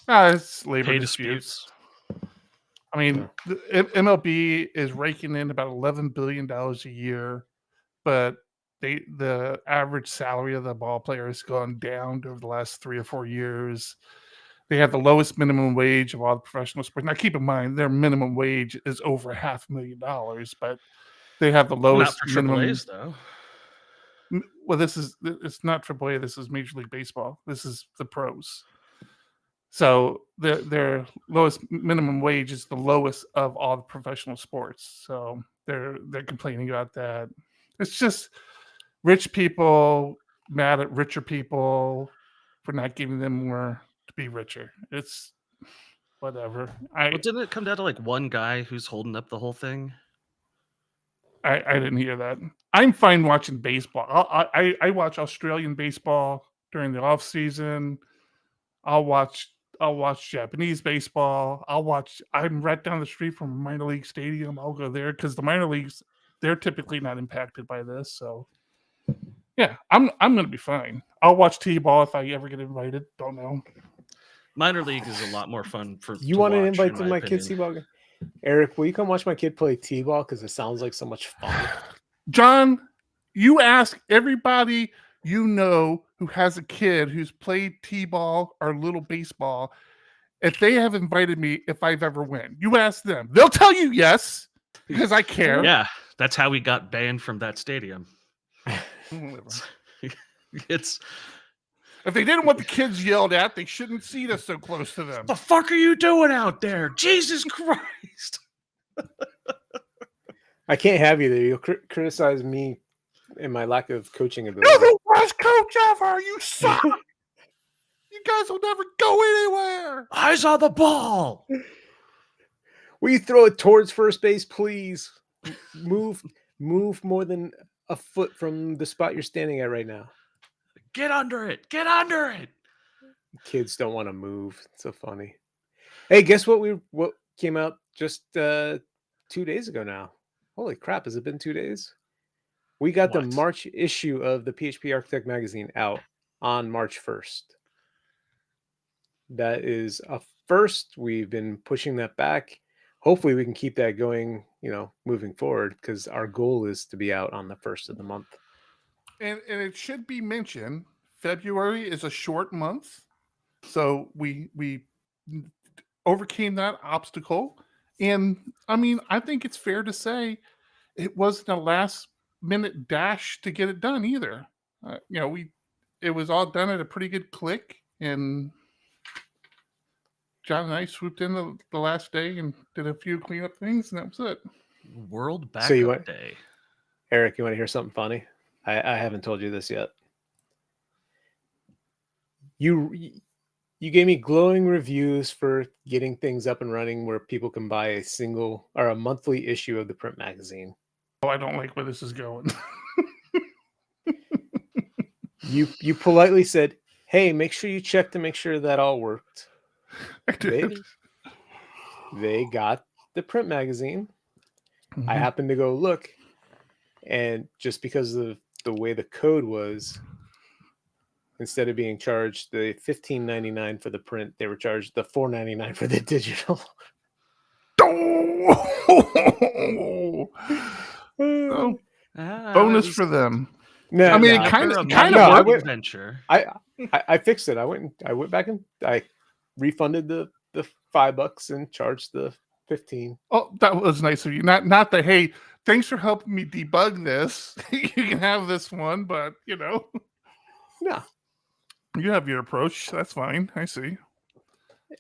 It's labor Pay disputes. I mean, the MLB is raking in about $11 billion a year, but the average salary of the ball player has gone down over the last 3 or 4 years. They have the lowest minimum wage of all the professional sports. Now, keep in mind, their minimum wage is over $500,000, but they have the lowest Not for minimum. AAAs, though. Well, it's not AAA. This is Major League Baseball. This is the pros. So their lowest minimum wage is the lowest of all the professional sports. So they're complaining about that. It's just rich people mad at richer people for not giving them more to be richer. It's whatever. Well, didn't it come down to like one guy who's holding up the whole thing? I didn't hear that. I'm fine watching baseball. I watch Australian baseball during the off season. I'll watch Japanese baseball. I'm right down the street from a minor league stadium. I'll go there because the minor leagues, they're typically not impacted by this. So yeah, I'm gonna be fine. I'll watch T-ball if I ever get invited. Don't know. Minor league is a lot more fun for You want an invite in to my my opinion. kid's T-ball game? Eric, will you come watch my kid play T-ball? Because it sounds like so much fun. John, you ask everybody you know who has a kid who's played T-ball or little baseball if they have invited me if I've ever went. You ask them. They'll tell you yes because I care. Yeah, that's how we got banned from that stadium. It's if they didn't want the kids yelled at, they shouldn't seat us so close to them. the fuck are you doing out there? Jesus Christ! I can't have you there. You'll criticize me and my lack of coaching ability. You're the worst coach ever. You suck. You guys will never go anywhere. Eyes on the ball. Will you throw it towards first base, please? Move more than a foot from the spot you're standing at right now. Get under it. Get under it. Kids don't want to move. It's so funny. Hey, guess what came out just 2 days ago now? Holy crap, has it been 2 days? We got the March issue of the PHP Architect magazine out on March 1st. That is a first. We've been pushing that back. Hopefully we can keep that going, moving forward, because our goal is to be out on the 1st of the month. And it should be mentioned, February is a short month, so we overcame that obstacle. And I mean, I think it's fair to say it wasn't a last minute dash to get it done either. It was all done at a pretty good click, and John and I swooped in the last day and did a few cleanup things, and that was it. World Backup So you want- Day. Eric, you want to hear something funny? I haven't told you this yet. You gave me glowing reviews for getting things up and running where people can buy a single or a monthly issue of the print magazine. Oh, I don't like where this is going. You politely said, "Hey, make sure you check to make sure that all worked." I did. They got the print magazine. Mhm. I happened to go look, and just because of the way the code was, instead of being charged the $15.99 for the print, they were charged the $4.99 for the digital. Oh, Ah, bonus at least for them. No, I mean, it no, kind after of a kind no, of I worked. went- adventure. I fixed it. I went back and I refunded the $5 and charged the 15. Oh, that was nice of you. Not the hey, thanks for helping me debug this. You can have this one, but No, you have your approach. That's fine. I see.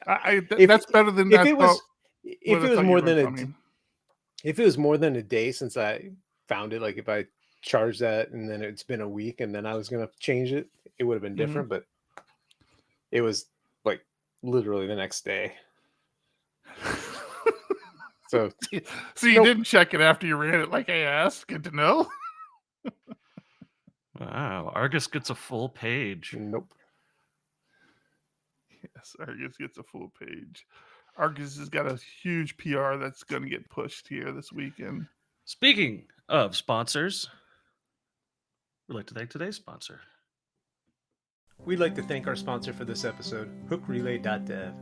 If- That's better than if I it was thought- if what I it was thought more you were than coming. if it was more than a day since I found it, like if I charged that and then it's been a week and then I was gonna change it, it would have been Mhm. different. But it was like literally the next day. So So you Nope. didn't check it after you ran it like I asked. Good to know. Wow, Argus gets a full page. nope. Yes, Argus gets a full page. Argus has got a huge PR that's going to get pushed here this weekend. Speaking of sponsors, we'd like to thank today's sponsor. We'd like to thank our sponsor for this episode, HookRelay.dev.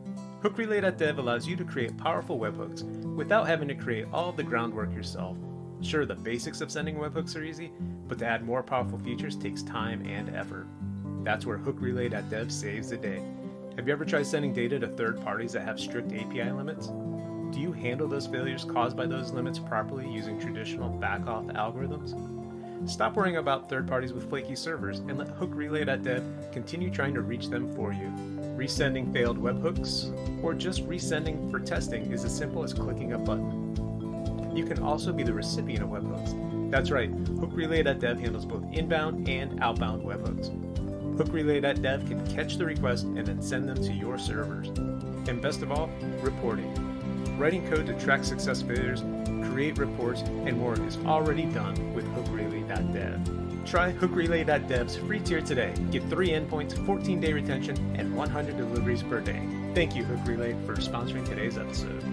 HookRelay.dev allows you to create powerful webhooks without having to create all the groundwork yourself. Sure, the basics of sending webhooks are easy, but to add more powerful features takes time and effort. That's where HookRelay.dev saves the day. Have you ever tried sending data to third parties that have strict API limits? Do you handle those failures caused by those limits properly using traditional back-off algorithms? Stop worrying about third parties with flaky servers and let HookRelay.dev continue trying to reach them for you. Resending failed webhooks or just resending for testing is as simple as clicking a button. You can also be the recipient of webhooks. That's right, HookRelay.dev handles both inbound and outbound webhooks. HookRelay.dev can catch the request and then send them to your servers. And best of all, reporting. Writing code to track success failures, create reports, and more is already done with HookRelay.dev. Try HookRelay.dev's free tier today. Get 3 endpoints, 14-day retention, and 100 deliveries per day. Thank you, HookRelay, for sponsoring today's episode.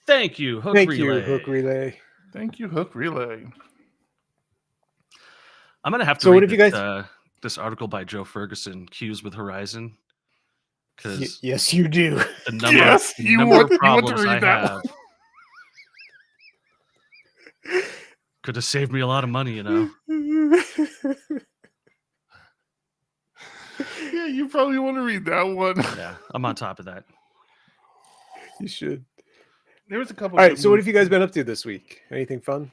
Thank you, Hook Thank Relay. you, HookRelay. Thank you, Hook Relay. I'm gonna have to So read what have you this article by Joe Ferguson, Queues with Horizon, because Yes, you do. the number, Yes, the you number want- of you want to problems I read that have could have saved me a lot of money, you know. Yeah, you probably want to read that one. Yeah, I'm on top of that. You should. There was a couple. All right. good So, what ones. have you guys been up to this week? Anything fun?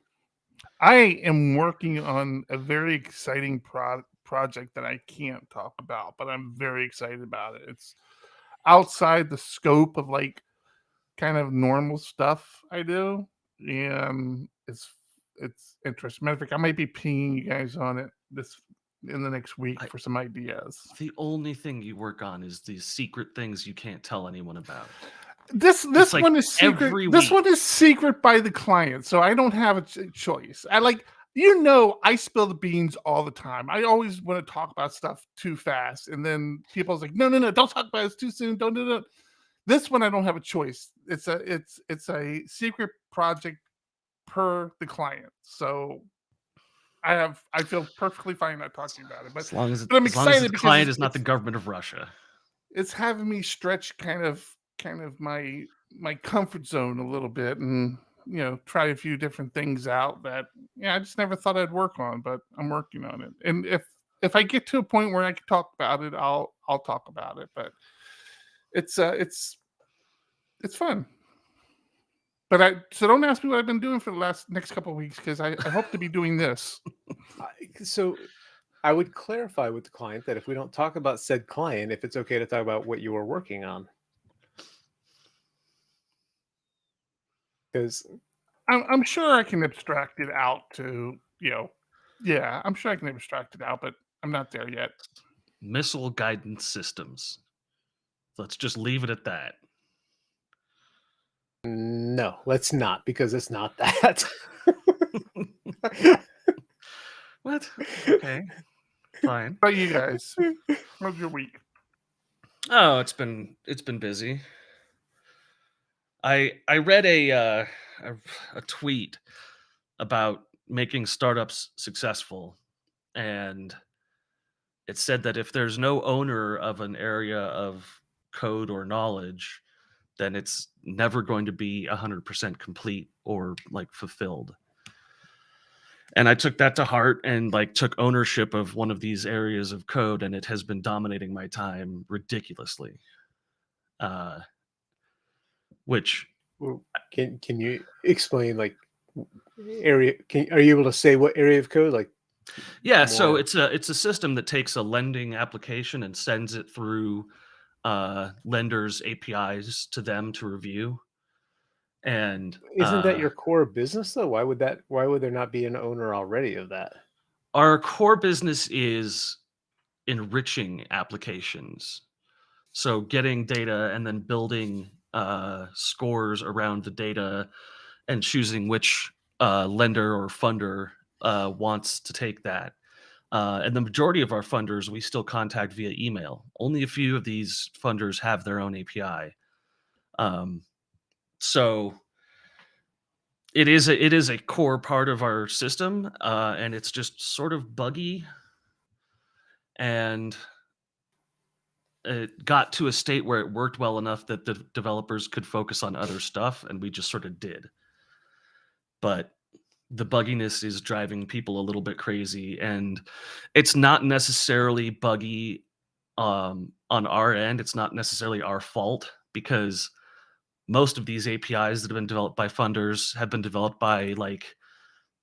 I am working on a very exciting project that I can't talk about, but I'm very excited about it. It's outside the scope of like kind of normal stuff I do, and it's interesting. Matter of fact, I might be pinging you guys on it in the next week for some ideas. The only thing you work on is these secret things you can't tell anyone about. This like one is secret. every This week. one is secret by the client, so I don't have a choice. I spill the beans all the time. I always want to talk about stuff too fast, and then people's like, no, don't talk about it. It's too soon. Don't do it. This one I don't have a choice. It's a secret project per the client, so I feel perfectly fine not talking about it. But As long as, but I'm as long as excited the because client it's- is not the it's- government of Russia. it's having me stretch kind of my comfort zone a little bit, and try a few different things out that I just never thought I'd work on, but I'm working on it. And if I get to a point where I can talk about it, I'll talk about it. But it's fun. But so don't ask me what I've been doing for the next couple of weeks, because I hope to be doing this. So I would clarify with the client that if we don't talk about said client, if it's okay to talk about what you are working on. Because I'm sure I can abstract it out to, I'm sure I can abstract it out, but I'm not there yet. Missile guidance systems. Let's just leave it at that. no, let's not, because it's not that. What? Okay. Fine. But you guys, how's your week? Oh, it's been busy. I read a tweet about making startups successful, and it said that if there's no owner of an area of code or knowledge, then it's never going to be 100% complete or like fulfilled. And I took that to heart and like took ownership of one of these areas of code, and it has been dominating my time ridiculously. Which Can you explain like area? Are you able to say what area of code? Like, yeah, so more- it's a system that takes a lending application and sends it through lenders' APIs to them to review. And isn't that your core business though? Why would there not be an owner already of that? our core business is enriching applications. So getting data and then building scores around the data and choosing which lender or funder wants to take that. And the majority of our funders, we still contact via email. Only a few of these funders have their own API. So it is a core part of our system, and it's just sort of buggy. And it got to a state where it worked well enough that the developers could focus on other stuff, and we just sort of did. But the bugginess is driving people a little bit crazy, and it's not necessarily buggy on our end. It's not necessarily our fault, because most of these APIs that have been developed by funders have been developed by like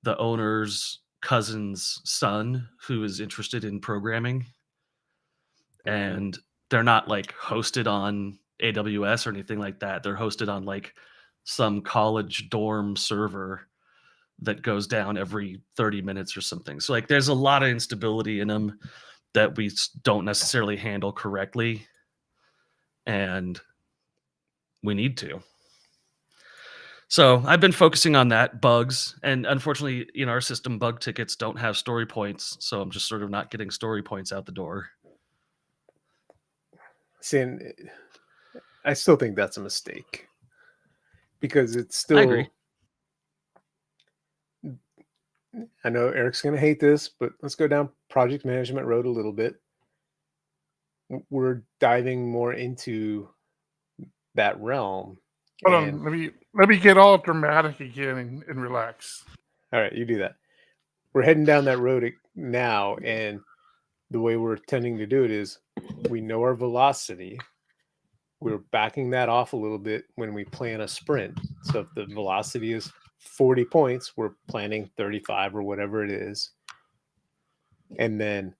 the owner's cousin's son who is interested in programming, and they're not like hosted on AWS or anything like that. They're hosted on like some college dorm server that goes down every 30 minutes or something. So like there's a lot of instability in them that we don't necessarily handle correctly, and we need to. So I've been focusing on that, bugs, and unfortunately in our system, bug tickets don't have story points, so I'm just sort of not getting story points out the door. See, and I still think that's a mistake, because it's still. I agree. I know Eric's going to hate this, but let's go down project management road a little bit. We're diving more into that realm. Hold on, let me get all dramatic again and relax. All right, you do that. We're heading down that road now, and the way we're tending to do it is we know our velocity. We're backing that off a little bit when we plan a sprint. So if the velocity is 40 points, we're planning 35 or whatever it is. And then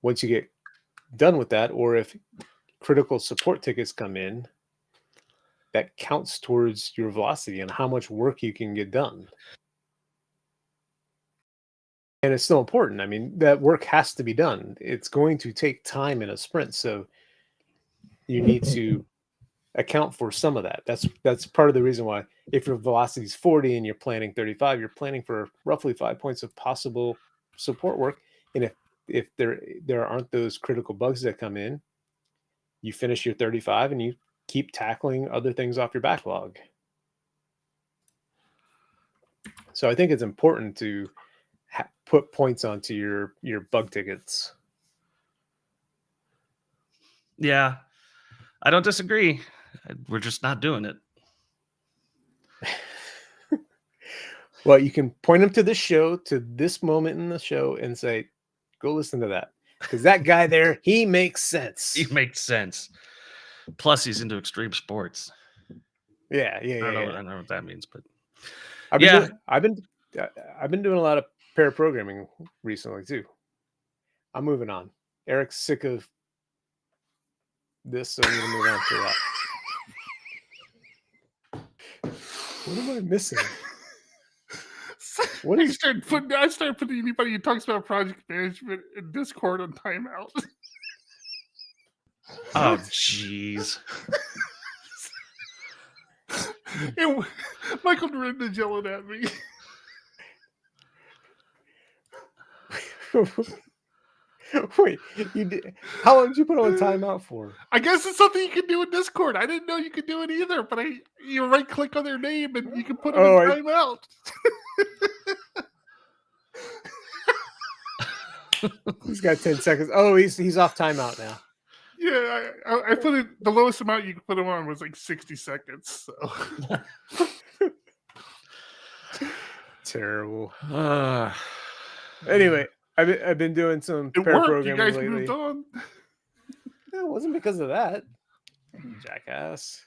once you get done with that, or if critical support tickets come in, that counts towards your velocity and how much work you can get done. And it's still important. I mean, that work has to be done. It's going to take time in a sprint. So you need to account for some of that. That's part of the reason why, if your velocity is 40 and you're planning 35, you're planning for roughly 5 points of possible support work. And if there aren't those critical bugs that come in, you finish your 35 and you keep tackling other things off your backlog. So I think it's important to put points onto your bug tickets. Yeah, I don't disagree. We're just not doing it. Well, you can point them to this show, to this moment in the show, and say, "Go listen to that," because that guy there, he makes sense. He makes sense. Plus, he's into extreme sports. Yeah. I don't know what that means, but I've been doing a lot of pair programming recently too. I'm moving on. Eric's sick of this, so I'm gonna move on to that. What am I missing? What I is started putting anybody who talks about project management in Discord on timeout. oh jeez. And Michael Dorinda's yelling at me. Wait, you did? How long did you put on timeout for? I guess it's something you can do in Discord. I didn't know you could do it either, but you right click on their name and you can put them in timeout. He's got 10 seconds. Oh, he's off timeout now. Yeah, I put it. The lowest amount you could put him on was like 60 seconds. So terrible. Anyway, I've been doing some it pair worked. programming You guys lately. moved on. No, it wasn't because of that, jackass.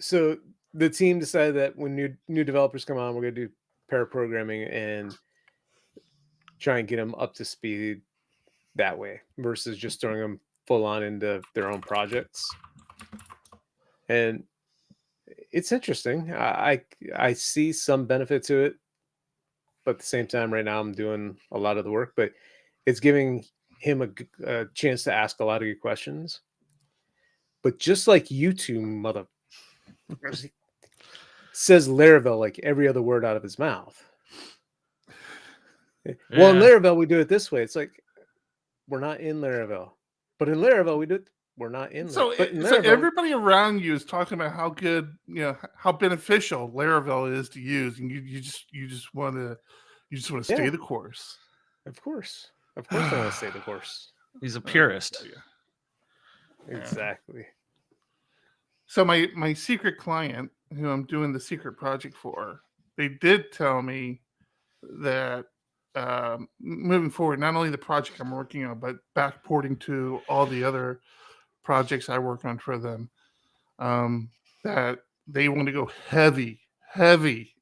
So the team decided that when new developers come on, we're going to do pair programming and try and get them up to speed that way versus just throwing them full on into their own projects. And it's interesting. I see some benefit to it, but at the same time, right now I'm doing a lot of the work, but it's giving him a chance to ask a lot of good questions. But just like you two mother says Laravel like every other word out of his mouth. Yeah. Well, in Laravel, we do it this way. It's like, we're not in Laravel. But in Laravel, we do it. We're not in So, Laravel. so everybody around you is talking about how good, how beneficial Laravel is to use, and you just want to stay the course. Of course, I want to stay the course. He's a purist. Exactly. So my secret client, who I'm doing the secret project for, they did tell me that moving forward, not only the project I'm working on, but backporting to all the other projects I work on for them, that they want to go heavy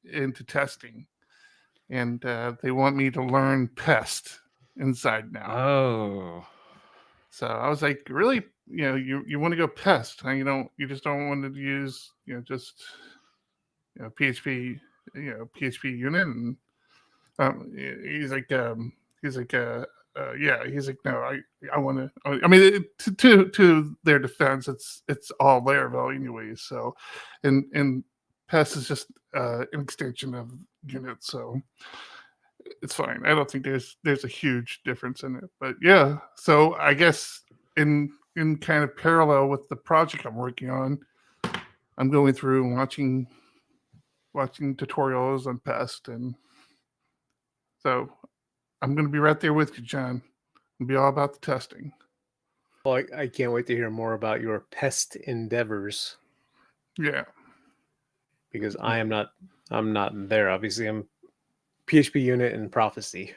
into testing, and they want me to learn PEST inside now. Oh, so I was like, really? You want to go PEST? You just don't want to use just PHP PHP unit. And he's like no, I want to. I mean, to their defense, it's all Laravel anyways. So, and PEST is just an extension of unit, so it's fine. I don't think there's a huge difference in it, but yeah. So I guess in kind of parallel with the project I'm working on, I'm going through and watching tutorials on PEST, and so I'm going to be right there with you, John. It'll be all about the testing. Well, I can't wait to hear more about your PEST endeavors. Yeah, because I'm not there. Obviously, I'm PHP unit and Prophecy.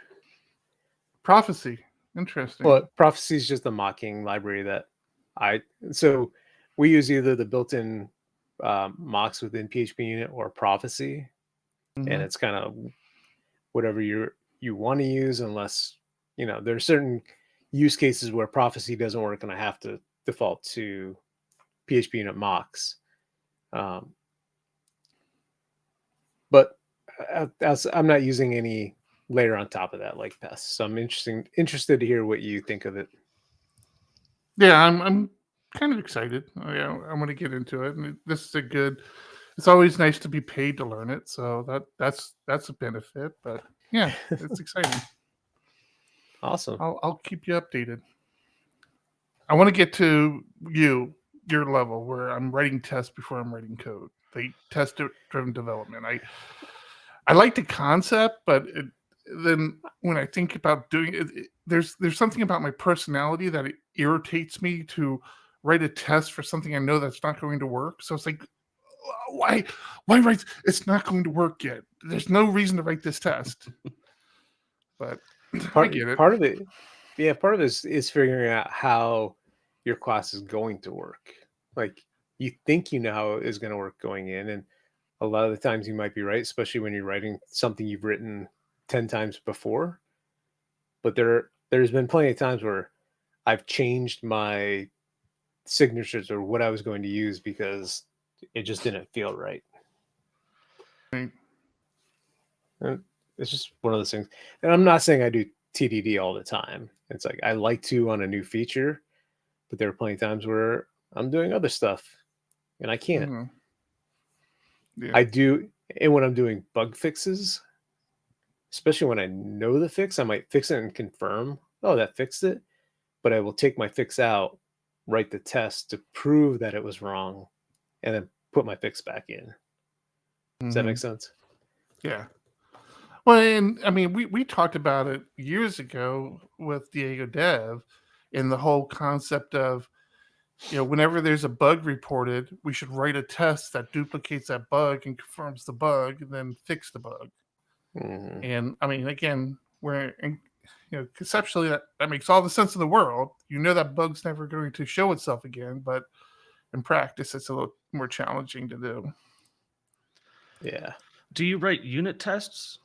Prophecy, interesting. Well, Prophecy is just a mocking library that so we use either the built-in mocks within PHP unit or Prophecy, and it's kind of whatever you want to use, unless there are certain use cases where Prophecy doesn't work, and I have to default to PHP unit mocks. But I'm not using any layer on top of that like PEST, so I'm interested to hear what you think of it. Yeah, I'm kind of excited. I want to get into it, and this is a good. It's always nice to be paid to learn it, so that's a benefit. But yeah, it's exciting. Awesome. I'll keep you updated. I want to get to your level where I'm writing tests before I'm writing code. The test-driven development. I like the concept, but then when I think about doing it, there's something about my personality that it irritates me to write a test for something I know that's not going to work. So it's like, why write? It's not going to work yet. There's no reason to write this test. But I get it. Part of it is figuring out how your class is going to work. Like, you think you know how it is going to work going in, and a lot of the times you might be right, especially when you're writing something you've written 10 times before. But there's been plenty of times where I've changed my signatures or what I was going to use because it just didn't feel right. Right. And it's just one of those things. And I'm not saying I do TDD all the time. It's like I like to on a new feature, but there are plenty of times where I'm doing other stuff and I can't. Mm-hmm. Yeah. I do, and when I'm doing bug fixes, especially when I know the fix, I might fix it and confirm, oh, that fixed it. But I will take my fix out, write the test to prove that it was wrong, and then put my fix back in. Does that make sense? Yeah. Well, and I mean, we talked about it years ago with Diego Dev, and the whole concept of, whenever there's a bug reported, we should write a test that duplicates that bug and confirms the bug, and then fix the bug. Mm-hmm. And I mean, again, conceptually that makes all the sense in the world. That bug's never going to show itself again, but in practice, it's a little more challenging to do. Yeah. Do you write unit tests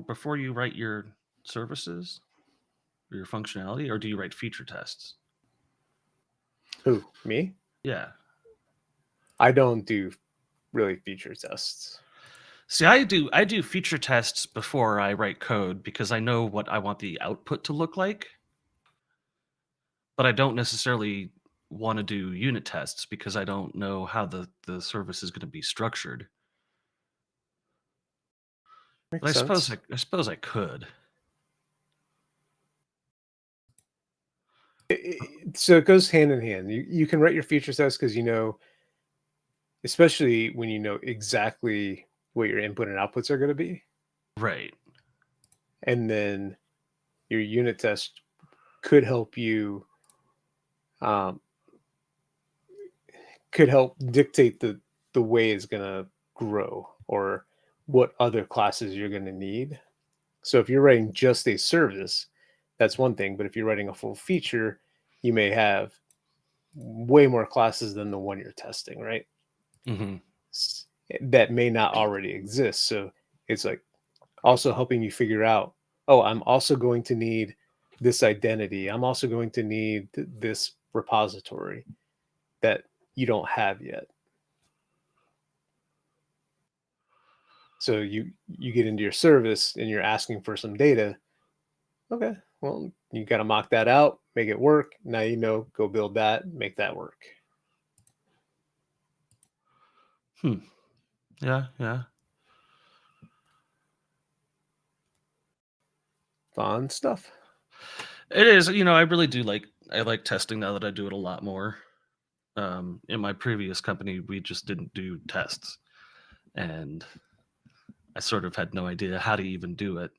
before you write your services or your functionality, or do you write feature tests? Who? Me? Yeah. I don't do really feature tests. See, I do feature tests before I write code because I know what I want the output to look like. But I don't necessarily want to do unit tests because I don't know how the service is going to be structured. Makes But sense. I suppose I could. So it goes hand in hand. You can write your feature tests because especially when you know exactly what your input and outputs are going to be. Right. And then your unit test could help you, could help dictate the way it's going to grow or what other classes you're going to need. So if you're writing just a service, that's one thing. But if you're writing a full feature, you may have way more classes than the one you're testing, right? Mm-hmm. That may not already exist. So it's like also helping you figure out, oh, I'm also going to need this identity. I'm also going to need this repository that you don't have yet. So you get into your service and you're asking for some data. Okay, well, you got to mock that out, make it work. Now go build that, make that work. Yeah. Fun stuff. It is. I really do I like testing now that I do it a lot more. In my previous company, we just didn't do tests. And I sort of had no idea how to even do it.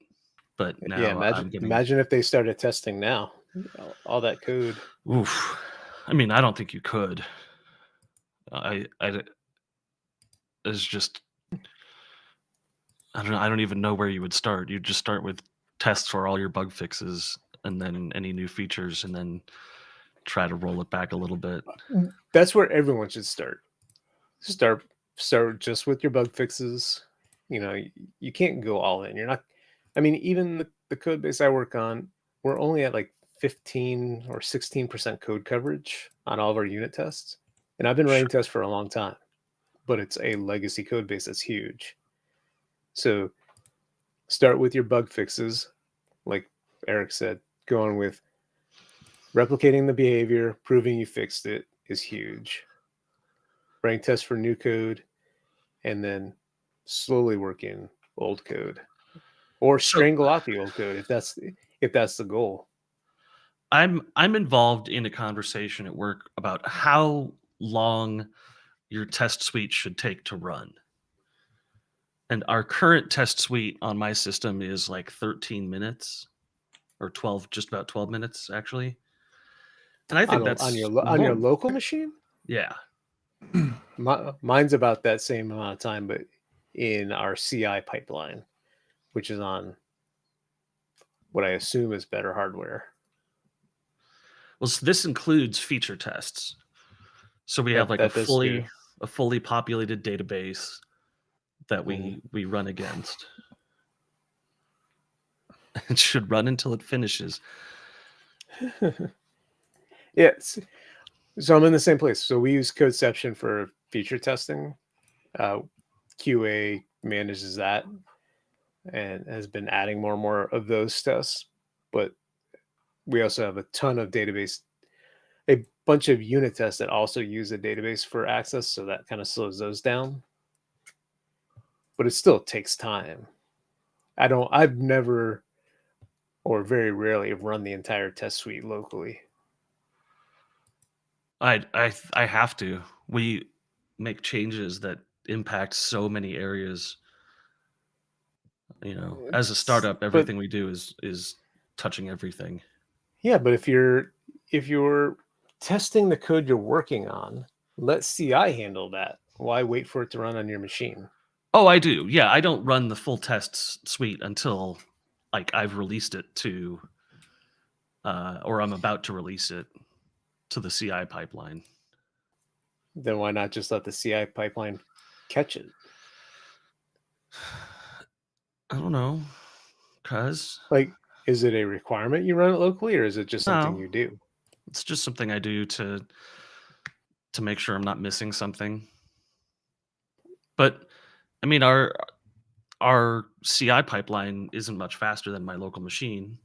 But now imagine if they started testing now. All that code. Oof. I mean, I don't think you could. It's just, I don't even know where you would start. You'd just start with tests for all your bug fixes and then any new features and then try to roll it back a little bit. That's where everyone should start. Start just with your bug fixes. You can't go all in. You're not, even the code base I work on, we're only at like 15 or 16% code coverage on all of our unit tests. And I've been writing tests for a long time, but it's a legacy code base that's huge. So start with your bug fixes. Like Eric said, going with replicating the behavior, proving you fixed it is huge. Writing tests for new code, and then slowly work in old code. Or strangle out the old code if that's the goal. I'm involved in a conversation at work about how long your test suite should take to run. And our current test suite on my system is like 13 minutes or 12, just about 12 minutes actually. And I think that's on your local machine? Yeah. Mine's about that same amount of time, but in our CI pipeline, which is on what I assume is better hardware. Well, so this includes feature tests. So we have like a that does too. fully populated database that we run against. It should run until it finishes. Yes. So I'm in the same place. So we use Codeception for feature testing. QA manages that and has been adding more and more of those tests. But we also have a ton of a bunch of unit tests that also use a database for access. So that kind of slows those down. But it still takes time. I've never or very rarely run the entire test suite locally. I have to. We make changes that impact so many areas. You know, as a startup, everything we do is touching everything. Yeah, but if you're testing the code you're working on, let CI handle that. Why wait for it to run on your machine? Oh, I do. Yeah, I don't run the full test suite until like I've released it to or I'm about to release it to the CI pipeline. Then why not just let the CI pipeline catch it? I don't know. Cause Like, is it a requirement you run it locally, or is it just something No. you do? it's just something I do to make sure I'm not missing something. But I mean our CI pipeline isn't much faster than my local machine.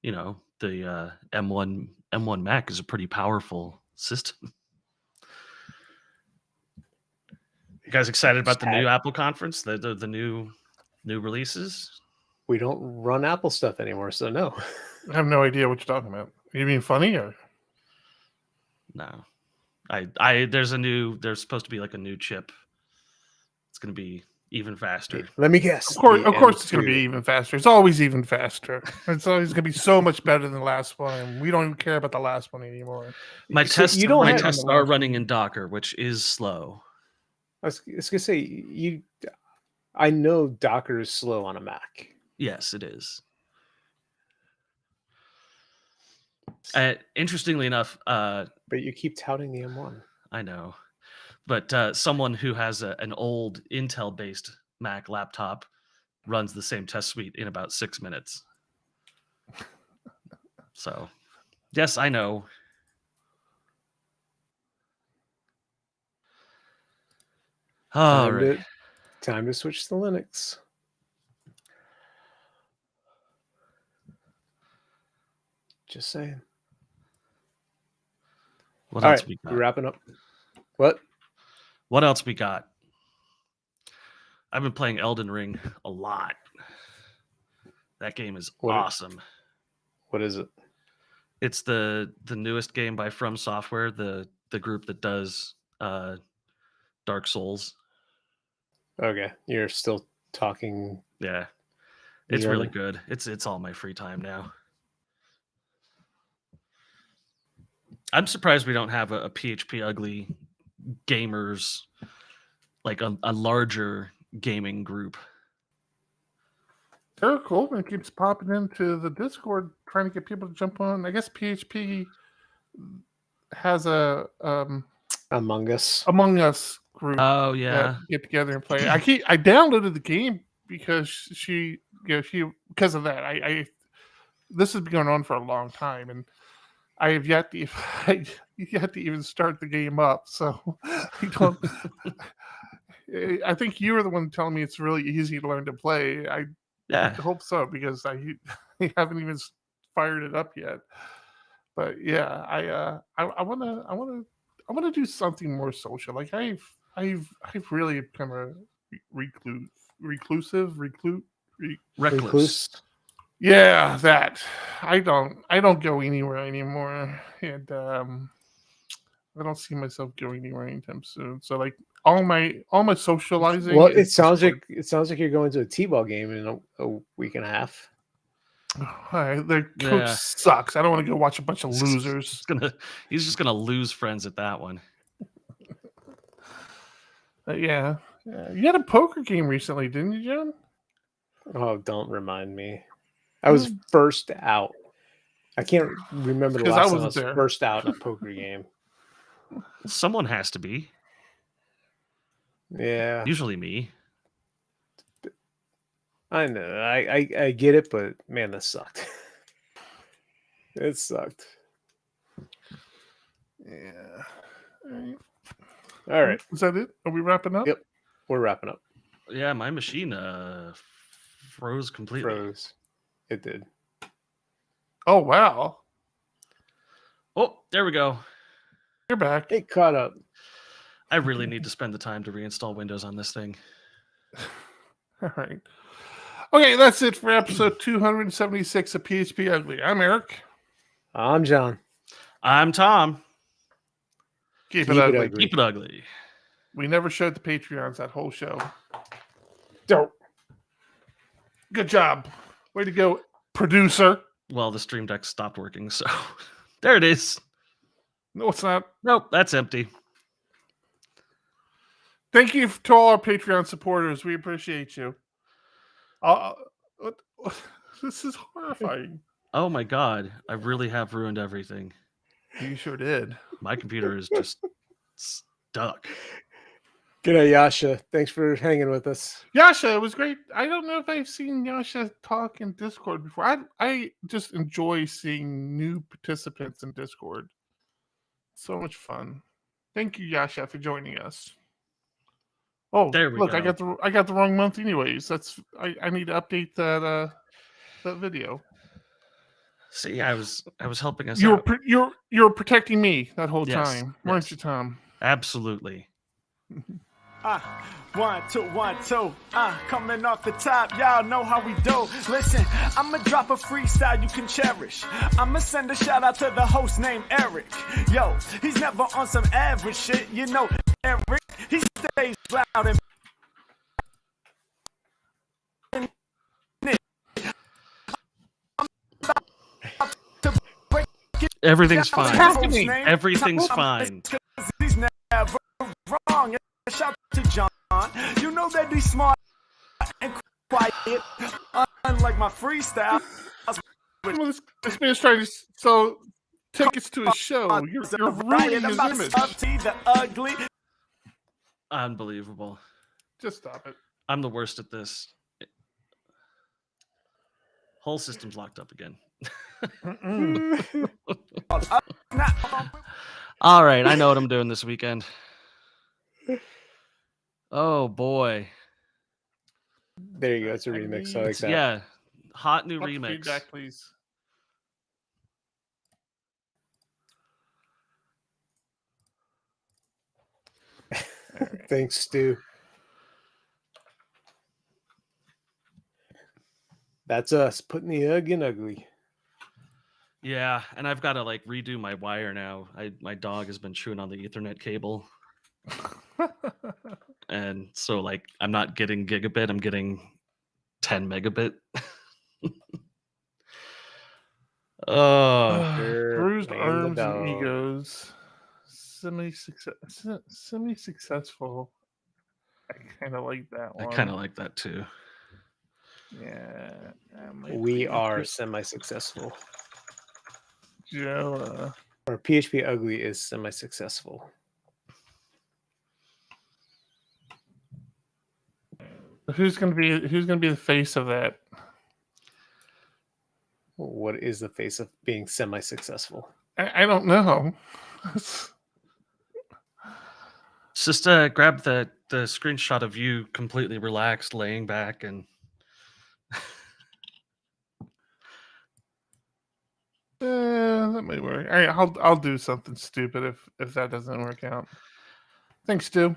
You know, the M1 Mac is a pretty powerful system. You guys excited about the new Apple conference? The new releases? We don't run Apple stuff anymore, so no. I have no idea what you're talking about. You mean funny or? No. There's supposed to be like a new chip. It's going to be even faster. Let me guess. Of course, it's going to be even faster. It's always even faster. It's always going to be so much better than the last one. We don't even care about the last one anymore. My tests are running in Docker, which is slow. I was going to say, I know Docker is slow on a Mac. Yes, it is. Interestingly enough, but you keep touting the M1. I know, but someone who has an old Intel-based Mac laptop runs the same test suite in about 6 minutes. So, yes, I know. All right. Time to switch to Linux. Just saying. What else we got? We're wrapping up. What else we got? I've been playing Elden Ring a lot. That game is awesome. What is it? It's the newest game by From Software, the group that does Dark Souls. Okay, you're still talking. Yeah, it's really good. It's all my free time now. I'm surprised we don't have a PHPUgly gamers, like a larger gaming group. Eric Goldman keeps popping into the Discord trying to get people to jump on. I guess PHP has a Among Us group. Oh yeah, get together and play. I downloaded the game because because of that. This has been going on for a long time, and I have yet to even start the game up. So I don't. I think you were the one telling me it's really easy to learn to play. I hope so, because I haven't even fired it up yet. But yeah, I want to do something more social. Like I've really become a recluse. Yeah, that I don't go anywhere anymore, and I don't see myself going anywhere anytime soon. So like all my socializing. Well, it sounds like you're going to a T-ball game in a week and a half. The coach sucks. I don't want to go watch a bunch of losers. He's just gonna lose friends at that one. Yeah. You had a poker game recently, didn't you, John? Oh, don't remind me. I was first out. I can't remember the 'Cause I last time I wasn't was there. first out in a poker game. Someone has to be. Yeah, Usually me. I know. I get it, but man, this sucked. It sucked. Yeah. All right. Is that it? Are we wrapping up? Yep. We're wrapping up. Yeah, my machine froze completely. Froze. It did. Oh, wow. Oh, there we go. You're back. It caught up. I really need to spend the time to reinstall Windows on this thing. All right. Okay, that's it for episode 276 of PHPUgly. I'm Eric. I'm John. I'm Tom. Keep Keep it it ugly. ugly. Keep it ugly. We never showed the Patreons that whole show. Don't. Good job. Way to go, producer. Well, the Stream Deck stopped working, so there it is. No, it's not. Nope, that's empty. Thank you to all our Patreon supporters. We appreciate you. This is horrifying. Oh my god, I really have ruined everything. You sure did. My computer is just stuck. Good night, Yasha. Thanks for hanging with us. Yasha, it was great. I don't know if I've seen Yasha talk in Discord before. I just enjoy seeing new participants in Discord. So much fun. Thank you, Yasha, for joining us. Oh, There we look, go. I got the wrong month anyways. I need to update that video. See, I was helping us You out. were protecting me that whole Yes, time, weren't yes. you, Tom? Absolutely. 1, 2, 1, 2. Coming off the top, y'all know how we do. Listen, I'ma drop a freestyle you can cherish. I'ma send a shout out to the host named Eric. Yo, he's never on some average shit, you know. Eric, he stays loud and Everything's What's fine. happening? Everything's fine. He's never wrong. Shout out to John. You know that he's smart and quiet, unlike my freestyle. Well, this man's trying to sell tickets to his show. You're ruining his image. The ugly. Unbelievable. Just stop it. I'm the worst at this. Whole system's locked up again. All right, I know what I'm doing this weekend. Oh boy. There you go. It's a remix. I like that. Yeah. Hot new Lots of remix. feedback, please. Thanks, Stu. That's us putting the ugg in ugly. Yeah, and I've got to like redo my wire now. My dog has been chewing on the Ethernet cable. And so like I'm not getting gigabit, I'm getting 10 megabit. Oh, Bruised ringing the arms and bell. egos. Semi-successful. I kind of like that I one. kind of like that too. Yeah. We are semi-successful. Joe. Or PHP Ugly is semi-successful. Who's gonna be the face of that? What is the face of being semi-successful? I don't know. Just grab the screenshot of you completely relaxed, laying back, and That might work. All right, I'll do something stupid if that doesn't work out. Thanks, Stu.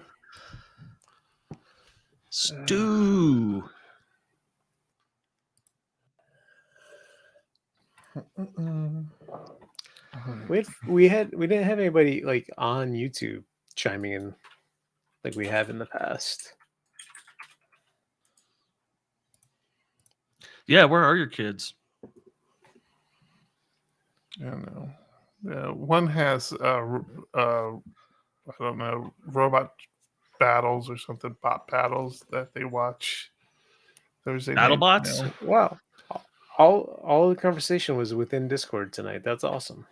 Stu. We didn't have anybody like on YouTube chiming in like we have in the past. Yeah, where are your kids? I don't know. One has I don't know, robot battles or something, bot battles that they watch Thursday Battle night. bots? You know. Wow. All the conversation was within Discord tonight. That's awesome.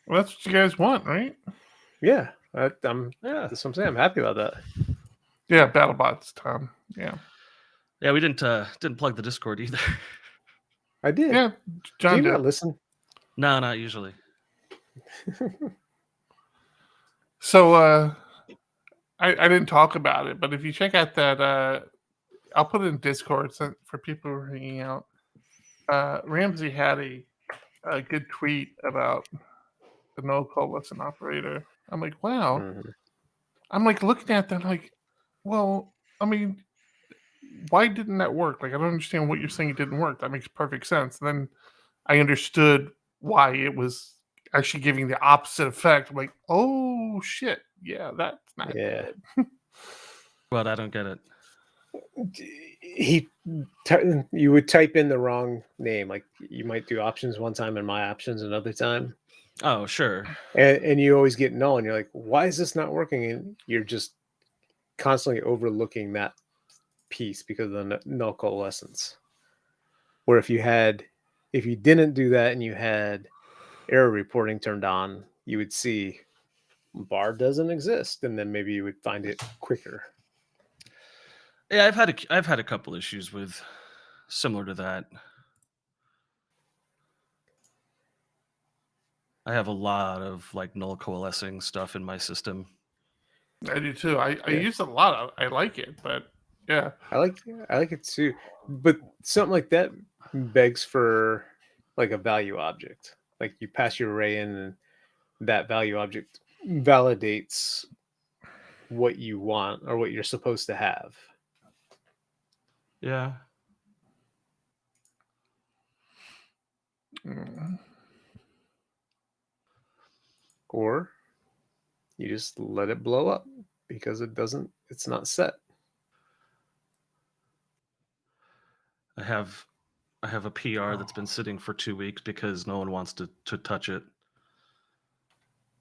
Well, that's what you guys want, right? Yeah. Yeah. That's what I'm saying. I'm happy about that. Yeah, battle bots, Tom. Yeah. Yeah, we didn't plug the Discord either. I did. Yeah, Do John you did. not listen? No, not usually. So I didn't talk about it, but if you check out that, I'll put it in Discord for people who are hanging out. Ramsey had a good tweet about the no coalescent operator. I'm like, wow. Mhm. I'm like looking at that, like, well, I mean, why didn't that work? Like, I don't understand what you're saying. It didn't work. That makes perfect sense. And then I understood why it was actually giving the opposite effect. I'm like, oh shit, yeah, that's not Yeah. good. But I don't get it. You would type in the wrong name. Like you might do options one time and my options another time. Oh, sure. And you always get null, and you're like, why is this not working? And you're just constantly overlooking that piece because of the null coalescence. Where if you didn't do that and you had error reporting turned on, you would see bar doesn't exist, and then maybe you would find it quicker. Yeah, I've had a couple issues with similar to that. I have a lot of like null coalescing stuff in my system. I do too. I use it a lot. I like it, but yeah. I like it too. But something like that begs for like a value object. Like you pass your array in and that value object validates what you want or what you're supposed to have. Yeah. Or you just let it blow up because it's not set. I have a PR that's been sitting for 2 weeks because no one wants to touch it.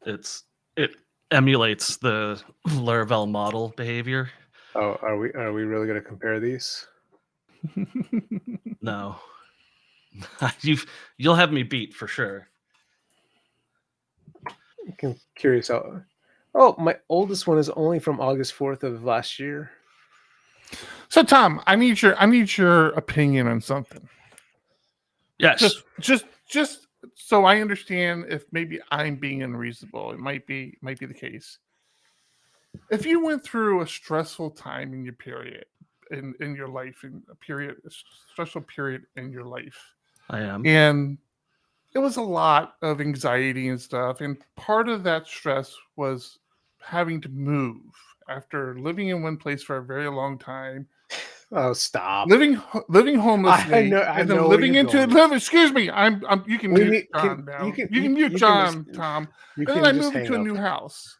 It emulates the Laravel model behavior. Oh, are we really going to compare these? No. You'll have me beat for sure. I'm curious how. Oh, my oldest one is only from August 4th of last year. So Tom, I need your opinion on something. Yes. Just so I understand if maybe I'm being unreasonable. It might be the case. If you went through a stressful time in your period in your life, a stressful period in your life, I am. and it was a lot of anxiety and stuff, and part of that stress was having to move after living in one place for a very long time. Oh, stop! Living homelessly, I and know then where living you're into going. live. Excuse me, you can mute John now. You can mute John, Tom. You And can then I just moved into hang a up. new house.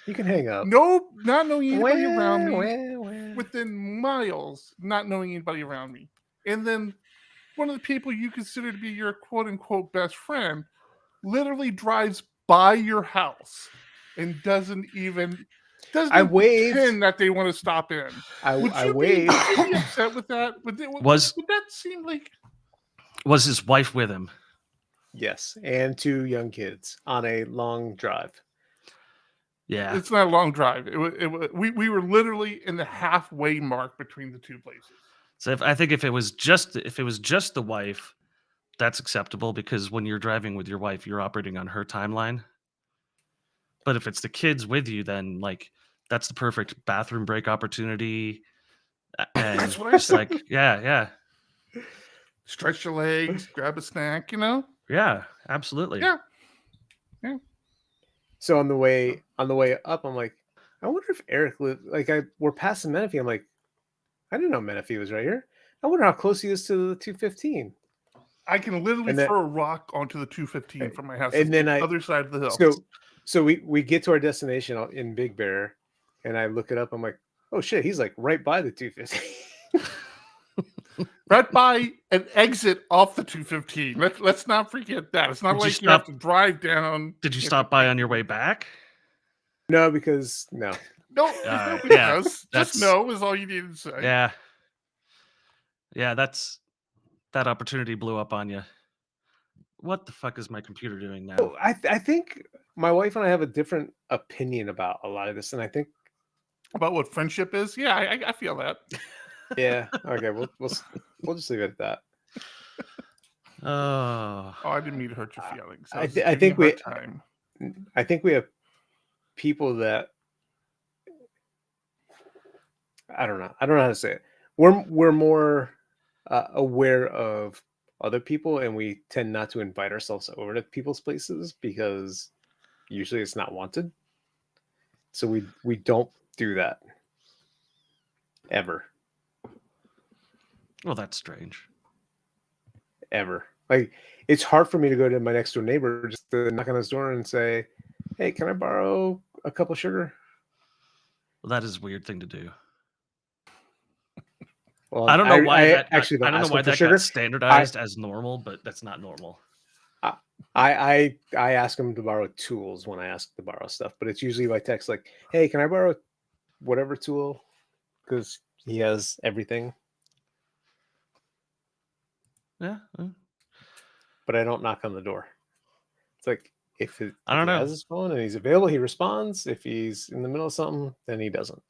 You can hang up. No, not knowing anybody around me. Well. Within miles, not knowing anybody around me. And then one of the people you consider to be your quote unquote best friend literally drives by your house and doesn't even pretend that they want to stop in. Would you be upset with that? Would that seem like? Was his wife with him? Yes, and 2 young kids on a long drive. Yeah, it's not a long drive. We were literally in the halfway mark between the two places. So I think if it was just the wife, that's acceptable because when you're driving with your wife, you're operating on her timeline. But if it's the kids with you, then like that's the perfect bathroom break opportunity. And that's what I said. Like, yeah. Stretch your legs, grab a snack, you know? Yeah, absolutely. Yeah. So on the way up, I'm like, I wonder if Eric lived. Like we're passing Menifee. I'm like, I didn't know Menifee was right here. I wonder how close he is to the 215. I can literally throw a rock onto the 215 from my house, and then the other side of the hill. So we get to our destination in Big Bear, and I look it up. I'm like, oh shit, he's like right by the 215. Right by an exit off the 215. Let's not forget that. It's not like you have to drive down. Did you stop by on your way back? No, because no. No, Yeah, because that's- just no is all you need to say. Yeah. Yeah, that opportunity blew up on you. What the fuck is my computer doing now? I think my wife and I have a different opinion about a lot of this, and I think About what friendship is? Yeah, I feel that. yeah. Okay, we'll just leave it at that. Oh, Oh, I didn't mean to hurt your feelings. I was thi- just I giving think you a hard time. I think we have people that I don't know how to say it. We're more aware of other people, and we tend not to invite ourselves over to people's places because usually it's not wanted. So we don't do that ever. well, that's strange. Ever. Like, it's hard for me to go to my next door neighbor just to knock on his door and say, "Hey, can I borrow a cup of sugar?" Well, that is a weird thing to do. Well, I don't know why that actually I don't know ask why him for that sugar. got standardized as normal, but that's not normal. I ask him to borrow tools when I ask to borrow stuff, but it's usually by text, like, "Hey, can I borrow whatever tool?" Because he has everything, Yeah. but I don't knock on the door. It's like if he know. has his phone and he's available, he responds. If he's in the middle of something, then he doesn't.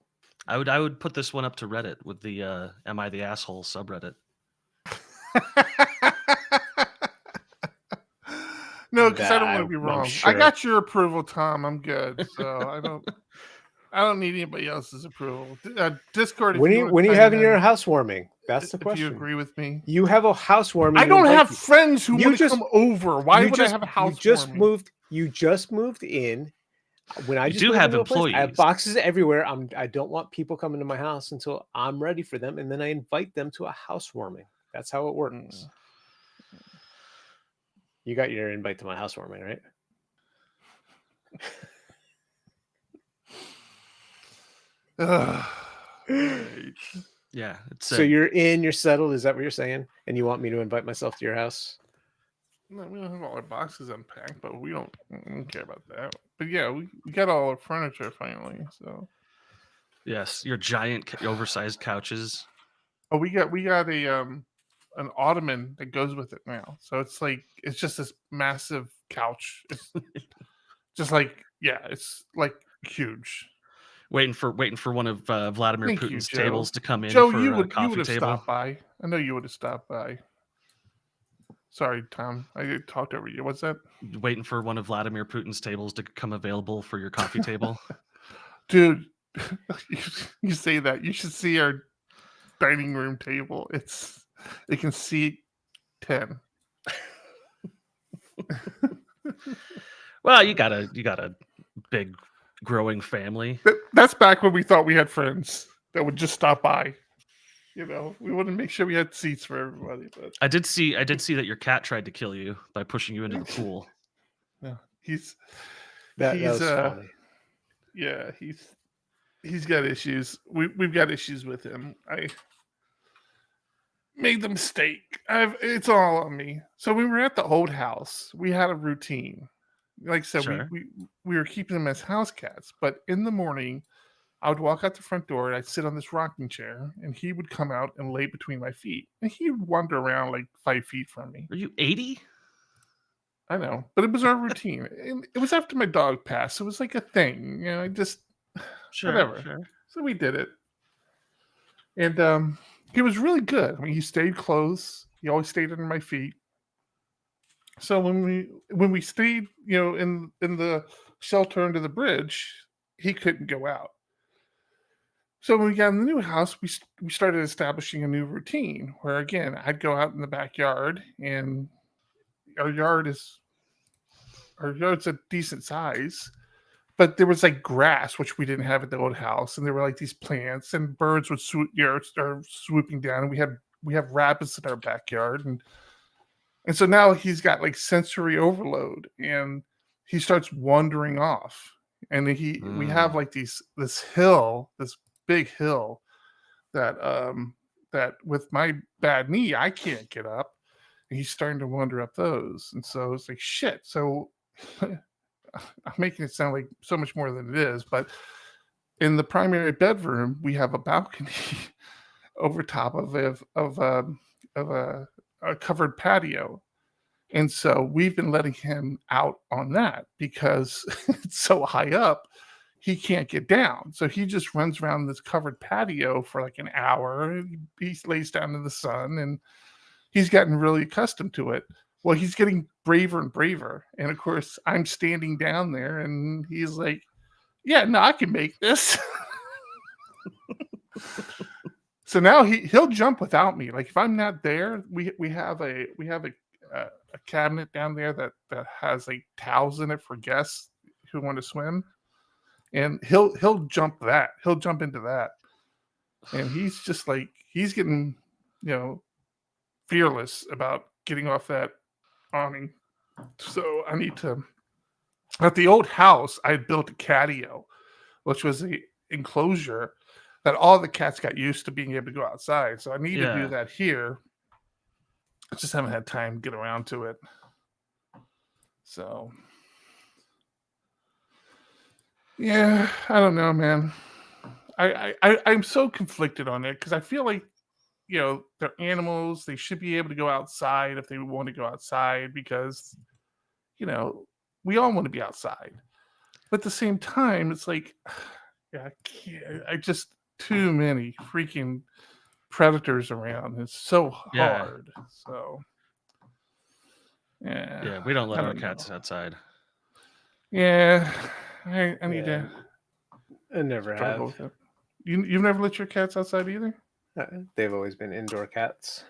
I would put this one up to Reddit with the "Am I the Asshole" subreddit. No, because I don't want to I'm be wrong. sure. I got your approval, Tom. I'm good. So I don't need anybody else's approval. Discord. When you having your housewarming? That's the if question. you agree with me, You have a housewarming. I don't invite have people. friends who You want to just- come over. Why You would I just- have a house? You just moved in. When I You just do moved have into a place, I have employees. boxes everywhere. I don't want people coming to my house until I'm ready for them, and then I invite them to a housewarming. That's how it works. You got your invite to my housewarming, right? Right. Yeah. It's So you're in, you're settled. Is that what you're saying? And you want me to invite myself to your house? No, we don't have all our boxes unpacked, but we don't care about that. But yeah, we got all our furniture finally. So yes, your giant, oversized couches. oh, we got a an ottoman that goes with it now. So it's just this massive couch. It's just it's like huge. Waiting for one of Vladimir Thank you, Putin's Joe. tables to come in Joe, for you a would coffee have table. stopped by. I know you would have stopped by. Sorry, Tom. I talked over you. What's that? Waiting for one of Vladimir Putin's tables to come available for your coffee table. Dude, you say that. You should see our dining room table. It can seat 10. Well, you got a big growing family. That's back when we thought we had friends that would just stop by. You know, we wanted to make sure we had seats for everybody. But I did see that your cat tried to kill you by pushing you into the pool. no, he's That was funny. yeah, he's got issues. We've got issues with him. I made the mistake. It's all on me. So when we were at the old house, we had a routine. Like I said, Sure. we were keeping them as house cats. But in the morning, I would walk out the front door and I'd sit on this rocking chair, and he would come out and lay between my feet, and he would wander around like 5 feet from me. Are you 80? I know, but it was our routine. And it was after my dog passed. So it was like a thing, you know. I just whatever. Sure. So we did it, and he was really good. I mean, he stayed close. He always stayed under my feet. So when we stayed, you know, in the shelter under the bridge, he couldn't go out. So when we got in the new house, we started establishing a new routine where, again, I'd go out in the backyard, and our yard's a decent size, but there was like grass, which we didn't have at the old house, and there were like these plants, and birds would start swooping down, and we have rabbits in our backyard, and so now he's got like sensory overload, and he starts wandering off, and we have like this big hill that with my bad knee I can't get up, and he's starting to wander up those, and so it's like shit. So I'm making it sound like so much more than it is, but in the primary bedroom, we have a balcony over top of a covered patio. And so we've been letting him out on that because it's so high up, he can't get down. So he just runs around this covered patio for like an hour. He lays down in the sun, and he's gotten really accustomed to it. Well, he's getting braver and braver. And of course, I'm standing down there, and he's like, yeah, no, I can make this. So now he'll jump without me. Like if I'm not there, we have a cabinet down there that has like towels in it for guests who want to swim, and he'll jump that. He'll jump into that, and he's just like he's getting fearless about getting off that awning. So I need to. At the old house, I built a catio, which was a enclosure that all the cats got used to being able to go outside. So I need to do that here. I just haven't had time to get around to it. So, yeah, I don't know, man. I'm so conflicted on it because I feel like, they're animals. They should be able to go outside if they want to go outside because, we all want to be outside. But at the same time, it's like, I can't. Too many freaking predators around. It's so hard. So, yeah, we don't let our cats outside. Yeah, I need to. I never have. You've never let your cats outside either? They've always been indoor cats.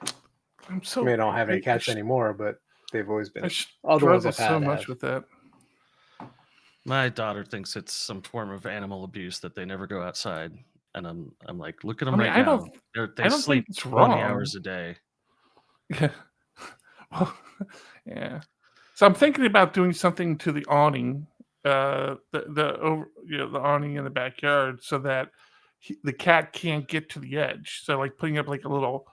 I don't have any cats anymore, but they've always been. All the ones I've had so much with that. My daughter thinks it's some form of animal abuse that they never go outside, and I'm like, look at them now. They sleep 20 hours a day. Yeah. Well, yeah. So I'm thinking about doing something to the awning, the awning in the backyard, so that the cat can't get to the edge. So like putting up like a little,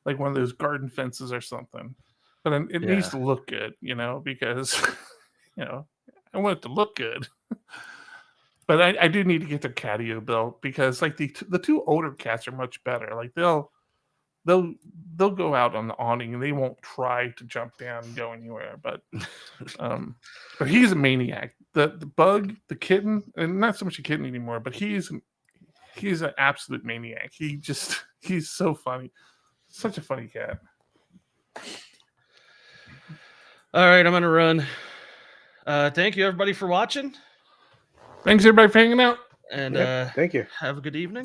like one of those garden fences or something. But it needs to look good, because I want it to look good. But I do need to get the catio built because like the two older cats are much better. Like they'll go out on the awning and they won't try to jump down and go anywhere. But he's a maniac. The bug, the kitten, and not so much a kitten anymore, but he's an absolute maniac. He's so funny. Such a funny cat. All right, I'm gonna run. Thank you everybody for watching. Thanks everybody for hanging out. And thank you. Have a good evening.